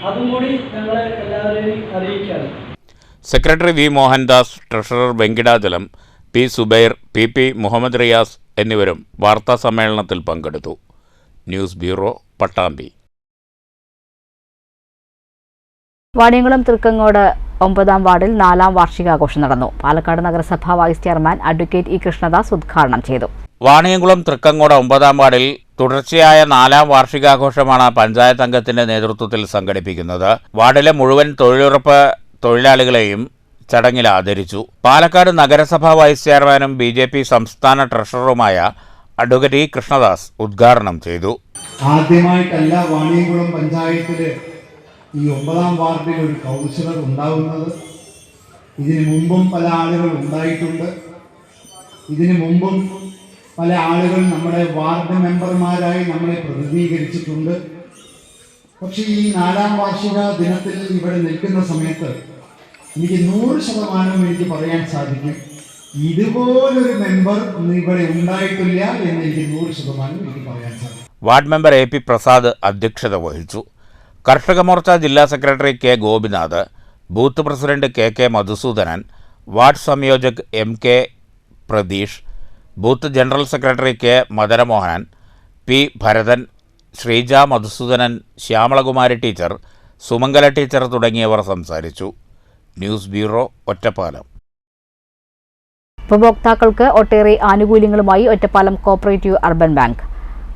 അതും കൂടി ഞങ്ങൾ എല്ലാവരെയും അറിയിക്കുകയാണ്. Secretary V Mohandas, treasurer Venkitachalam, P Subair, PP Muhammad Riyas എന്നിവരും വാർത്താ സമ്മേളനത്തിൽ പങ്കെടുത്തു. News bureau, Pattambi. വാണിയംകുളം തൃക്കങ്ങോട് 9-ാം വാർഡിൽ 4-ാം വാർഷികാഘോഷം നടന്നു. പാലക്കാട് നഗരസഭ vice chairman advocate E Krishnadas ഉദ്ഘാടനം ചെയ്തു. വാണിയംകുളം തൃക്കങ്ങോട് 9-ാം വാർഡിൽ തുടർച്ചയായ 4-ാം വാർഷികാഘോഷമാണ് പഞ്ചായത്ത് അംഗത്തിന്റെ നേതൃത്വത്തിൽ സംഘടിപ്പിക്കുന്നത്. വാർഡിലെ മുഴുവൻ തൊഴിലുറപ്പ് തൊഴിലാളികളെയും ചടങ്ങിൽ ആദരിച്ചു. പാലക്കാട് നഗരസഭ വൈസ് ചെയർമാനും BJP സംസ്ഥാന ട്രഷററുമായ അഡ്വക്കേറ്റ് ഇ കൃഷ്ണദാസ് ഉദ്ഘാടനം ചെയ്തു. ആദ്യമായിട്ടല്ല വാണിയംകുളം പഞ്ചായത്തിൽ ഈ 9-ാം വാർഡിൽ ഒരു കൗൺസിലർ ഉണ്ടാവുന്നത്. ഇതിനു മുമ്പും പല ആളുകൾ ഉണ്ടായിട്ടുണ്ട്. ഇതിനു മുമ്പും പല ആളുകൾ നമ്മുടെ വാർഡ് മെമ്പർമാരായി നമ്മളെ പ്രതിനിധീകരിച്ചിട്ടുണ്ട്. പക്ഷേ ഈ 4-ാം വാർഷിക ദിനത്തിൽ ഇവിടെ നിൽക്കുന്ന സമയത്ത് എനിക്ക് 100% എനിക്ക് പറയാൻ സാധിക്കും, ഇതുപോലൊരു മെമ്പർ ഇവിടെ ഉണ്ടായിട്ടില്ല എന്ന് എനിക്ക് 100% എനിക്ക് പറയാൻ സാധിക്കും. വാർഡ് മെമ്പർ AP പ്രസാദ് അധ്യക്ഷത വഹിച്ചു. കർഷക മോർച്ച ജില്ലാ secretary K Gopinath, booth president KK Madhusoodanan, ward സംയോജക് MK Pratheesh, booth general secretary K Madanamohanan, P Bharathan, Sreeja Madhusoodanan, Shyamalakumari teacher, Sumangala teacher തുടങ്ങിയവർ സംസാരിച്ചു. News bureau, Ottapalam. ഉപഭോക്താക്കൾക്ക് ഒട്ടേറെ ആനുകൂല്യങ്ങളുമായി ഒറ്റപ്പാലം കോഓപ്പറേറ്റീവ് അർബൻ ബാങ്ക്.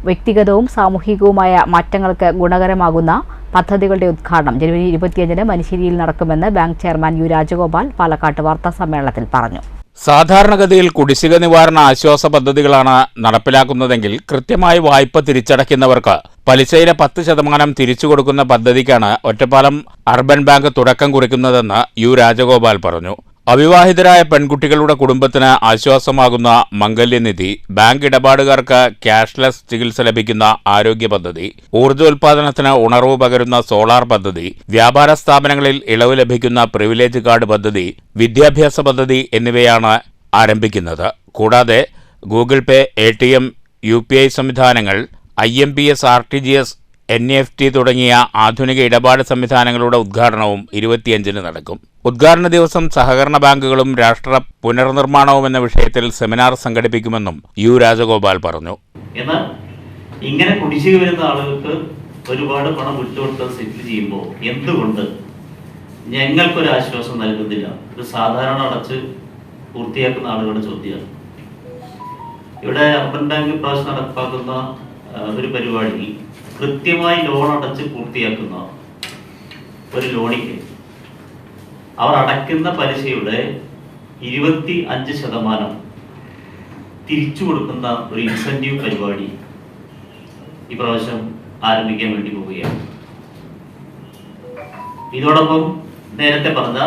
വ്യക്തിഗതവും സാമൂഹികവുമായ മാറ്റങ്ങൾക്ക് ഗുണകരമാകുന്ന പദ്ധതികളുടെ ഉദ്ഘാടനം ജനുവരി 25-ന് മനുഷ്യരിയിൽ നടക്കുമെന്ന് ബാങ്ക് ചെയർമാൻ U രാജഗോപാൽ പാലക്കാട്ട് വാർത്താസമ്മേളനത്തിൽ പറഞ്ഞു. സാധാരണഗതിയിൽ കുടിശ്ശിക നിവാരണ ആശ്വാസ പദ്ധതികളാണ് നടപ്പിലാക്കുന്നതെങ്കിൽ കൃത്യമായി വായ്പ തിരിച്ചടയ്ക്കുന്നവർക്ക് പലിശയിലെ 10% തിരിച്ചു കൊടുക്കുന്ന പദ്ധതിക്കാണ് ഒറ്റപ്പാലം അർബൻ ബാങ്ക് തുടക്കം കുറിക്കുന്നതെന്ന് U രാജഗോപാൽ പറഞ്ഞു. അവിവാഹിതരായ പെൺകുട്ടികളുടെ കുടുംബത്തിന് ആശ്വാസമാകുന്ന മംഗല്യനിധി, ബാങ്ക് ഇടപാടുകാർക്ക് ക്യാഷ്ലെസ് ചികിത്സ ലഭിക്കുന്ന ആരോഗ്യ പദ്ധതി, ഊർജ്ജോൽപാദനത്തിന് ഉണർവ് പകരുന്ന സോളാർ പദ്ധതി, വ്യാപാര സ്ഥാപനങ്ങളിൽ ഇളവ് ലഭിക്കുന്ന പ്രിവിലേജ് കാർഡ് പദ്ധതി, വിദ്യാഭ്യാസ പദ്ധതി എന്നിവയാണ് ആരംഭിക്കുന്നത്. കൂടാതെ ഗൂഗിൾ പേ, ATM, UPI സംവിധാനങ്ങൾ, IMPS, RTGS, NEFT തുടങ്ങിയ ആധുനിക ഇടപാട് സംവിധാനങ്ങളുടെ ഉദ്ഘാടനവും 25-ന് നടക്കും. ഉദ്ഘാടന ദിവസം സഹകരണ ബാങ്കുകളും രാഷ്ട്ര പുനർനിർമ്മാണവും എന്ന വിഷയത്തിൽ സെമിനാർ സംഘടിപ്പിക്കുമെന്നും U രാജഗോപാൽ പറഞ്ഞു. എന്നാൽ ഇങ്ങനെ കുടിശ്ശിക വരുന്ന ആളുകൾക്ക് ഒരുപാട് പണം വിട്ടുകൊടുത്ത് സെറ്റിൽ ചെയ്യുമ്പോൾ എന്തുകൊണ്ട് ഞങ്ങൾക്കൊരു ആശ്വാസം നൽകുന്നില്ല? ഇത് സാധാരണ അടച്ച് പൂർത്തിയാക്കുന്ന ആളുകളുടെ ചോദ്യമാണ്. ഇവിടെ അർബൻ ബാങ്ക് പ്രാവശ്യം നടപ്പാക്കുന്ന ഒരു പരിപാടി കൃത്യമായി ലോൺ അടച്ച് പൂർത്തിയാക്കുന്ന ഒരു ലോണിക്ക് അവർ അടയ്ക്കുന്ന പലിശയുടെ 25% തിരിച്ചു കൊടുക്കുന്ന ഒരു ഇൻസെന്റീവ് പരിപാടി ഈ പ്രാവശ്യം ആരംഭിക്കാൻ വേണ്ടി പോവുകയാണ്. ഇതോടൊപ്പം നേരത്തെ പറഞ്ഞ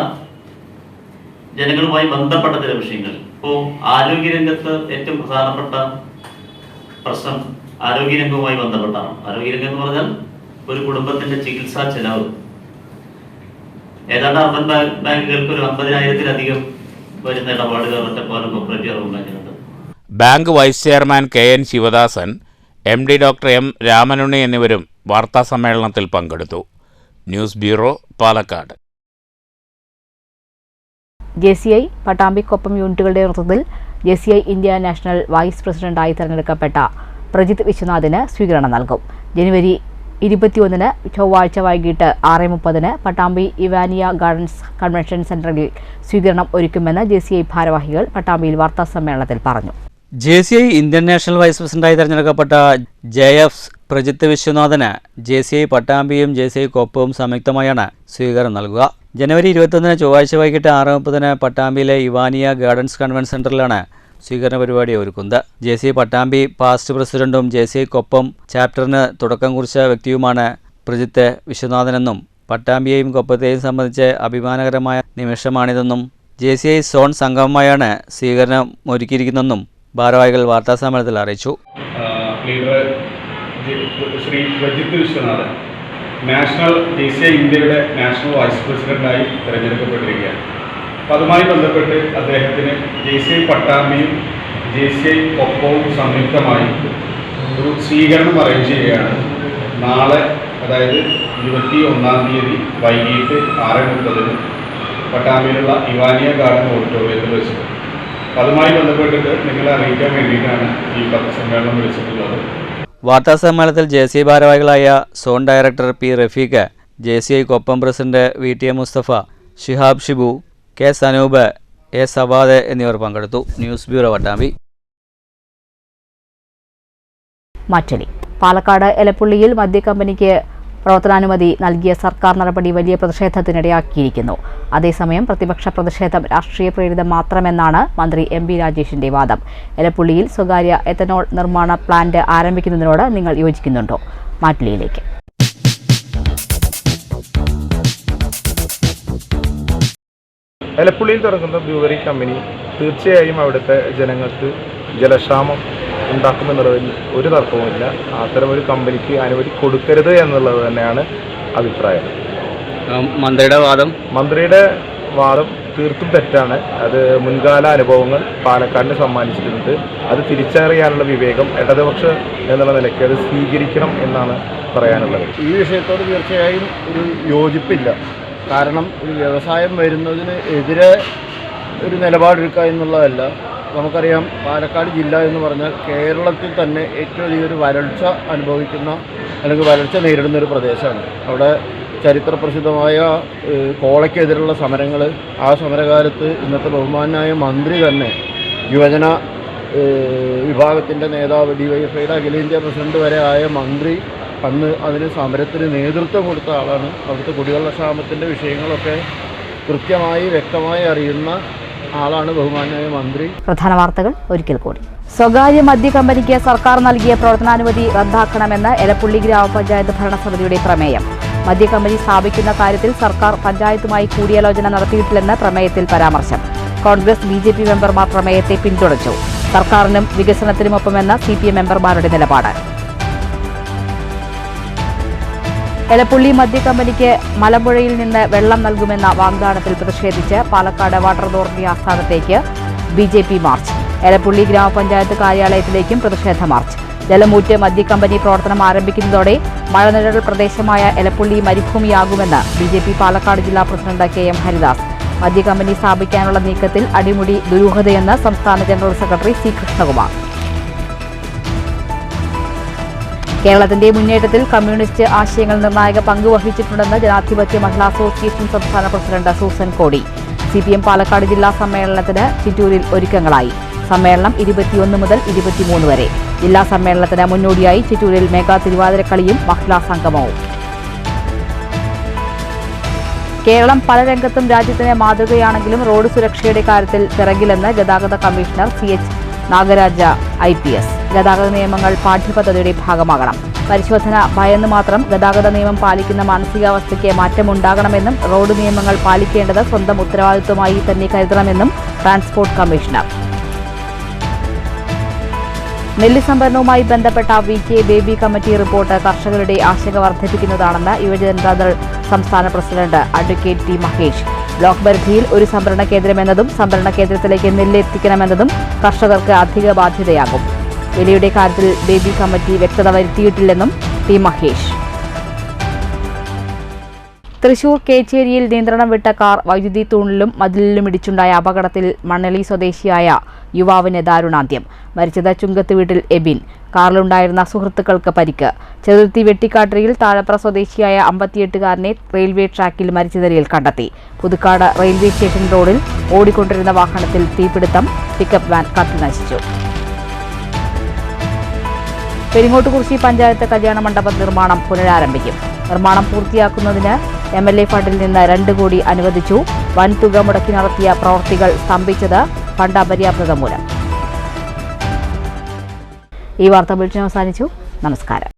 ജനങ്ങളുമായി ബന്ധപ്പെട്ട ചില വിഷയങ്ങൾ, ഇപ്പോൾ ആരോഗ്യരംഗത്ത് ഏറ്റവും പ്രധാനപ്പെട്ട പ്രശ്നം ആരോഗ്യരംഗവുമായി ബന്ധപ്പെട്ടാണ്. ആരോഗ്യരംഗം എന്ന് പറഞ്ഞാൽ ഒരു കുടുംബത്തിന്റെ ചികിത്സാ ചെലവ് ഏതാണ്ട് അർബൻ ബാങ്കുകൾക്ക് ഒരു 50,000-ലധികം വരുന്ന ഇടപാടുകൾ ഒറ്റപ്പാലം കോഓപ്പറേറ്റീവ് അർബൻ ബാങ്കിനുണ്ട്. Bank vice chairman KN Sivadasan, MD doctor M Ramanunni എന്നിവരും വാർത്താസമ്മേളനത്തിൽ പങ്കെടുത്തു. News bureau, Palakkad. JCI പട്ടാമ്പിക്കൊപ്പം യൂണിറ്റുകളുടെ നേതൃത്വത്തിൽ JCI ഇന്ത്യ നാഷണൽ വൈസ് പ്രസിഡന്റായി തെരഞ്ഞെടുക്കപ്പെട്ട പ്രജിത് വിശ്വനാഥിന് സ്വീകരണം നൽകും. ജനുവരി 21-ന് ചൊവ്വാഴ്ച വൈകിട്ട് 6:30-ന് പട്ടാമ്പി ഇവാനിയ ഗാർഡൻസ് കൺവെൻഷൻ സെന്ററിൽ സ്വീകരണം ഒരുക്കുമെന്ന് JCI ഭാരവാഹികൾ പട്ടാമ്പിയിൽ വാർത്താസമ്മേളനത്തിൽ പറഞ്ഞു. JCI ഇന്ത്യൻ നാഷണൽ വൈസ് പ്രസിഡന്റായി തെരഞ്ഞെടുക്കപ്പെട്ട JF പ്രജിത് വിശ്വനാഥന് JCI പട്ടാമ്പിയും JCI കൊപ്പവും സംയുക്തമായാണ് സ്വീകരണം നൽകുക. ജനുവരി 21-ന് ചൊവ്വാഴ്ച വൈകിട്ട് 6:30-ന് പട്ടാമ്പിയിലെ ഇവാനിയ ഗാർഡൻസ് കൺവെൻഷൻ സെന്ററിലാണ് സ്വീകരണ പരിപാടി ഒരുക്കുന്നത്. JCI പട്ടാമ്പി പാസ്റ്റ് പ്രസിഡന്റും JCI കൊപ്പം ചാപ്റ്ററിന് തുടക്കം കുറിച്ച വ്യക്തിയുമാണ് പ്രജിത്ത് വിശ്വനാഥനെന്നും പട്ടാമ്പിയെയും കൊപ്പത്തെയും സംബന്ധിച്ച് അഭിമാനകരമായ നിമിഷമാണിതെന്നും JCI സോൺ സംഗമമായാണ് സ്വീകരണം ഒരുക്കിയിരിക്കുന്നതെന്നും ഭാരവാഹികൾ വാർത്താസമ്മേളനത്തിൽ അറിയിച്ചു. Leader Shri Prajith Viswanathan national DCI ഇന്ത്യയുടെ നാഷണൽ വൈസ് പ്രസിഡന്റായി തിരഞ്ഞെടുക്കപ്പെട്ടിരിക്കുകയാണ്. അപ്പോൾ അതുമായി ബന്ധപ്പെട്ട് അദ്ദേഹത്തിന് JCI പട്ടാമ്പിയും JCI കൊപ്പവും സംയുക്തമായി ഒരു സ്വീകരണം അറേഞ്ച് ചെയ്യുകയാണ്. നാളെ, അതായത് 21-ാം തീയതി വൈകിട്ട് 6:30 പട്ടാമ്പിയിലുള്ള ഇവാനിയ ഗാർഡൻ ഓഡിറ്റോറിയത്തിൽ വെച്ചിട്ട്. അപ്പോൾ അതുമായി ബന്ധപ്പെട്ടിട്ട് നിങ്ങളെ അറിയിക്കാൻ വേണ്ടിയിട്ടാണ് ഈ പത്രസമ്മേളനം വിളിച്ചിട്ടുള്ളത്. വാർത്താസമ്മേളനത്തിൽ JCI ഭാരവാഹികളായ zone director P. Rafeeq, JCI Koppam president VTM Musthafa, Shihab Shibu, K. Sanoop, A. Savad എന്നിവർ പങ്കെടുത്തു. News bureau Pattambi. മാറ്റലി. പാലക്കാട് എലപ്പുള്ളിയിൽ മദ്യക്കമ്പനിക്ക് പ്രവർത്തനാനുമതി നൽകിയ സർക്കാർ നടപടി വലിയ പ്രതിഷേധത്തിനിടയാക്കിയിരിക്കുന്നു. അതേസമയം പ്രതിപക്ഷ പ്രതിഷേധം രാഷ്ട്രീയ പ്രേരിതം മാത്രമെന്നാണ് മന്ത്രി MB രാജേഷിന്റെ വാദം. എലപ്പുള്ളിയിൽ സ്വകാര്യ എത്തനോൾ നിർമ്മാണ പ്ലാന്റ് ആരംഭിക്കുന്നതിനോട് നിങ്ങൾ യോജിക്കുന്നുണ്ടോ? മാറ്റലിയിലേക്ക്. എലപ്പുള്ളിയിൽ തുടങ്ങുന്ന ബ്രൂവറി കമ്പനി തീർച്ചയായും അവിടുത്തെ ജനങ്ങൾക്ക് ജലക്ഷാമം ഉണ്ടാക്കുമെന്നുള്ളതിൽ ഒരു തർക്കവുമില്ല. അത്തരമൊരു കമ്പനിക്ക് അനുമതി കൊടുക്കരുത് എന്നുള്ളത് തന്നെയാണ് അഭിപ്രായം. മന്ത്രിയുടെ വാദം തീർത്തും തെറ്റാണ്. അത് മുൻകാല അനുഭവങ്ങൾ പാലക്കാടിന് സമ്മാനിച്ചിട്ടുണ്ട്. അത് തിരിച്ചറിയാനുള്ള വിവേകം ഇടതുപക്ഷം എന്നുള്ള നിലയ്ക്ക് അത് സ്വീകരിക്കണം എന്നാണ് പറയാനുള്ളത്. ഈ വിഷയത്തോട് തീർച്ചയായും ഒരു യോജിപ്പില്ല. കാരണം ഒരു വ്യവസായം വരുന്നതിന് എതിരെ ഒരു നിലപാടെടുക്കുക എന്നുള്ളതല്ല. നമുക്കറിയാം, പാലക്കാട് ജില്ല എന്ന് പറഞ്ഞാൽ കേരളത്തിൽ തന്നെ ഏറ്റവും വലിയൊരു വരൾച്ച അനുഭവിക്കുന്ന അല്ലെങ്കിൽ വരൾച്ച നേരിടുന്ന ഒരു പ്രദേശമാണ്. അവിടെ ചരിത്രപ്രസിദ്ധമായ കോളയ്ക്കെതിരുള്ള സമരങ്ങൾ, ആ സമരകാലത്ത് ഇന്നത്തെ ബഹുമാനായ മന്ത്രി തന്നെ യുവജന വിഭാഗത്തിൻ്റെ നേതാവ് DYFIയുടെ അഖിലേന്ത്യാ പ്രസിഡന്റ് വരെ ആയ മന്ത്രി അന്ന് അതിന് സമരത്തിന് നേതൃത്വം കൊടുത്ത ആളാണ്. അവിടുത്തെ കുടിവെള്ളക്ഷാമത്തിൻ്റെ വിഷയങ്ങളൊക്കെ കൃത്യമായി വ്യക്തമായി അറിയുന്ന ആളാണ് ബഹുമാനായ മന്ത്രി. പ്രധാന വാർത്തകൾ ഒരിക്കൽ കൂടി. സ്വകാര്യ മദ്യ കമ്പനിക്ക് സർക്കാർ നൽകിയ പ്രവർത്തനാനുമതി റദ്ദാക്കണമെന്ന് എലപ്പുള്ളി ഗ്രാമപഞ്ചായത്ത് ഭരണസമിതിയുടെ പ്രമേയം. മദ്യക്കമ്പനി സ്ഥാപിക്കുന്ന കാര്യത്തിൽ സർക്കാർ പഞ്ചായത്തുമായി കൂടിയാലോചന നടത്തിയിട്ടില്ലെന്ന് പ്രമേയത്തിൽ പരാമർശം. കോൺഗ്രസ് BJP മെമ്പർമാർ പ്രമേയത്തെ പിന്തുണച്ചു. സർക്കാരിനും വികസനത്തിനുമൊപ്പമെന്ന CPM മെമ്പർമാരുടെ നിലപാട്. എലപ്പുള്ളി മദ്യക്കമ്പനിക്ക് മലമ്പുഴയിൽ നിന്ന് വെള്ളം നൽകുമെന്ന വാഗ്ദാനത്തിൽ പ്രതിഷേധിച്ച് പാലക്കാട് വാട്ടർ അതോറിറ്റി ആസ്ഥാനത്തേക്ക് BJP മാർച്ച്. എലപ്പുള്ളി ഗ്രാമപഞ്ചായത്ത് കാര്യാലയത്തിലേക്കും പ്രതിഷേധ മാർച്ച്. ജലമൂറ്റ് മദ്യക്കമ്പനി പ്രവർത്തനം ആരംഭിക്കുന്നതോടെ മഴനിഴൽ പ്രദേശമായ എലപ്പുള്ളി മരുഭൂമിയാകുമെന്ന് BJP പാലക്കാട് ജില്ലാ പ്രസിഡന്റ് KM ഹരിദാസ്. മദ്യക്കമ്പനി സ്ഥാപിക്കാനുള്ള നീക്കത്തിൽ അടിമുടി ദുരൂഹതയെന്ന് സംസ്ഥാന ജനറൽ സെക്രട്ടറി C. കൃഷ്ണകുമാർ. കേരളത്തിന്റെ മുന്നേറ്റത്തിൽ കമ്മ്യൂണിസ്റ്റ് ആശയങ്ങൾ നിർണായക പങ്ക് വഹിച്ചിട്ടുണ്ടെന്ന് ജനാധിപത്യ മഹിളാ അസോസിയേഷൻ സംസ്ഥാന പ്രസിഡന്റ് സൂസൻ കോടി. CPM പാലക്കാട് ജില്ലാ സമ്മേളനത്തിന് ചിറ്റൂരിൽ ഒരുക്കങ്ങളായി. സമ്മേളനം 21 മുതൽ 23 വരെ. ജില്ലാ സമ്മേളനത്തിന് മുന്നോടിയായി ചിറ്റൂരിൽ മെഗാ തിരുവാതിരക്കളിയും മഹിളാ സംഗമവും. കേരളം പല രംഗത്തും രാജ്യത്തിന് മാതൃകയാണെങ്കിലും റോഡ് സുരക്ഷയുടെ കാര്യത്തിൽ പിറകിലെന്ന് ഗതാഗത കമ്മീഷണർ CH നാഗരാജ IPS. ഗതാഗത നിയമങ്ങൾ പാഠ്യപദ്ധതിയുടെ ഭാഗമാകണം. പരിശോധന ഭയന്ന് മാത്രം ഗതാഗത നിയമം പാലിക്കുന്ന മാനസികാവസ്ഥയ്ക്ക് മാറ്റമുണ്ടാകണമെന്നും റോഡ് നിയമങ്ങൾ പാലിക്കേണ്ടത് സ്വന്തം ഉത്തരവാദിത്വമായി തന്നെ കരുതണമെന്നും ട്രാൻസ്പോർട്ട് കമ്മീഷണർ. നെല്ല് സംഭരണവുമായി ബന്ധപ്പെട്ട VK ബേബി കമ്മിറ്റി റിപ്പോർട്ട് കർഷകരുടെ ആശങ്ക വർദ്ധിപ്പിക്കുന്നതാണെന്ന് യുവജനതാദൾ സംസ്ഥാന president advocate T. Mahesh. Block പരിധിയിൽ ഒരു സംഭരണ കേന്ദ്രമെന്നതും സംഭരണ കേന്ദ്രത്തിലേക്ക് നെല്ല് എത്തിക്കണമെന്നതും കർഷകർക്ക് അധിക ബാധ്യതയാകും. വിലയുടെ കാര്യത്തിൽ ബേബി കമ്മിറ്റി വ്യക്തത വരുത്തിയിട്ടില്ലെന്നും T. മഹേഷ്. തൃശൂർ കേച്ചേരിയിൽ നിയന്ത്രണം വിട്ട കാർ വൈദ്യുതി തൂണിലും മതിലിലും ഇടിച്ചുണ്ടായ അപകടത്തിൽ മണ്ണലി സ്വദേശിയായ യുവാവിന് ദാരുണാന്ത്യം. മരിച്ചത് ചുങ്കത്ത് വീട്ടിൽ എബിൻ. കാറിലുണ്ടായിരുന്ന സുഹൃത്തുക്കൾക്ക് പരിക്ക്. ചെറുത്തി വെട്ടിക്കാട്ടിരിയിൽ താഴപ്ര സ്വദേശിയായ 58-കാരനെ റെയിൽവേ ട്രാക്കിൽ മരിച്ച നിലയിൽ കണ്ടെത്തി. പുതുക്കാട് റെയിൽവേ സ്റ്റേഷൻ റോഡിൽ ഓടിക്കൊണ്ടിരുന്ന വാഹനത്തിൽ തീപിടുത്തം. പിക്കപ്പ് വാൻ കത്തിനശിച്ചു. പെരിങ്ങോട്ടുകുറിശി പഞ്ചായത്ത് കല്യാണ മണ്ഡപ നിർമ്മാണം പുനരാരംഭിക്കും. നിർമ്മാണം പൂർത്തിയാക്കുന്നതിന് MLA ഫണ്ടിൽ നിന്ന് 2 കോടി അനുവദിച്ചു. വൻതുക മുടക്കി നടത്തിയ പ്രവൃത്തികൾ സ്തംഭിച്ചത് ഫണ്ട് അപര്യാപ്തത മൂലം. ഈ വാർത്താ ബുള്ളറ്റിൻ അവസാനിച്ചു. നമസ്കാരം.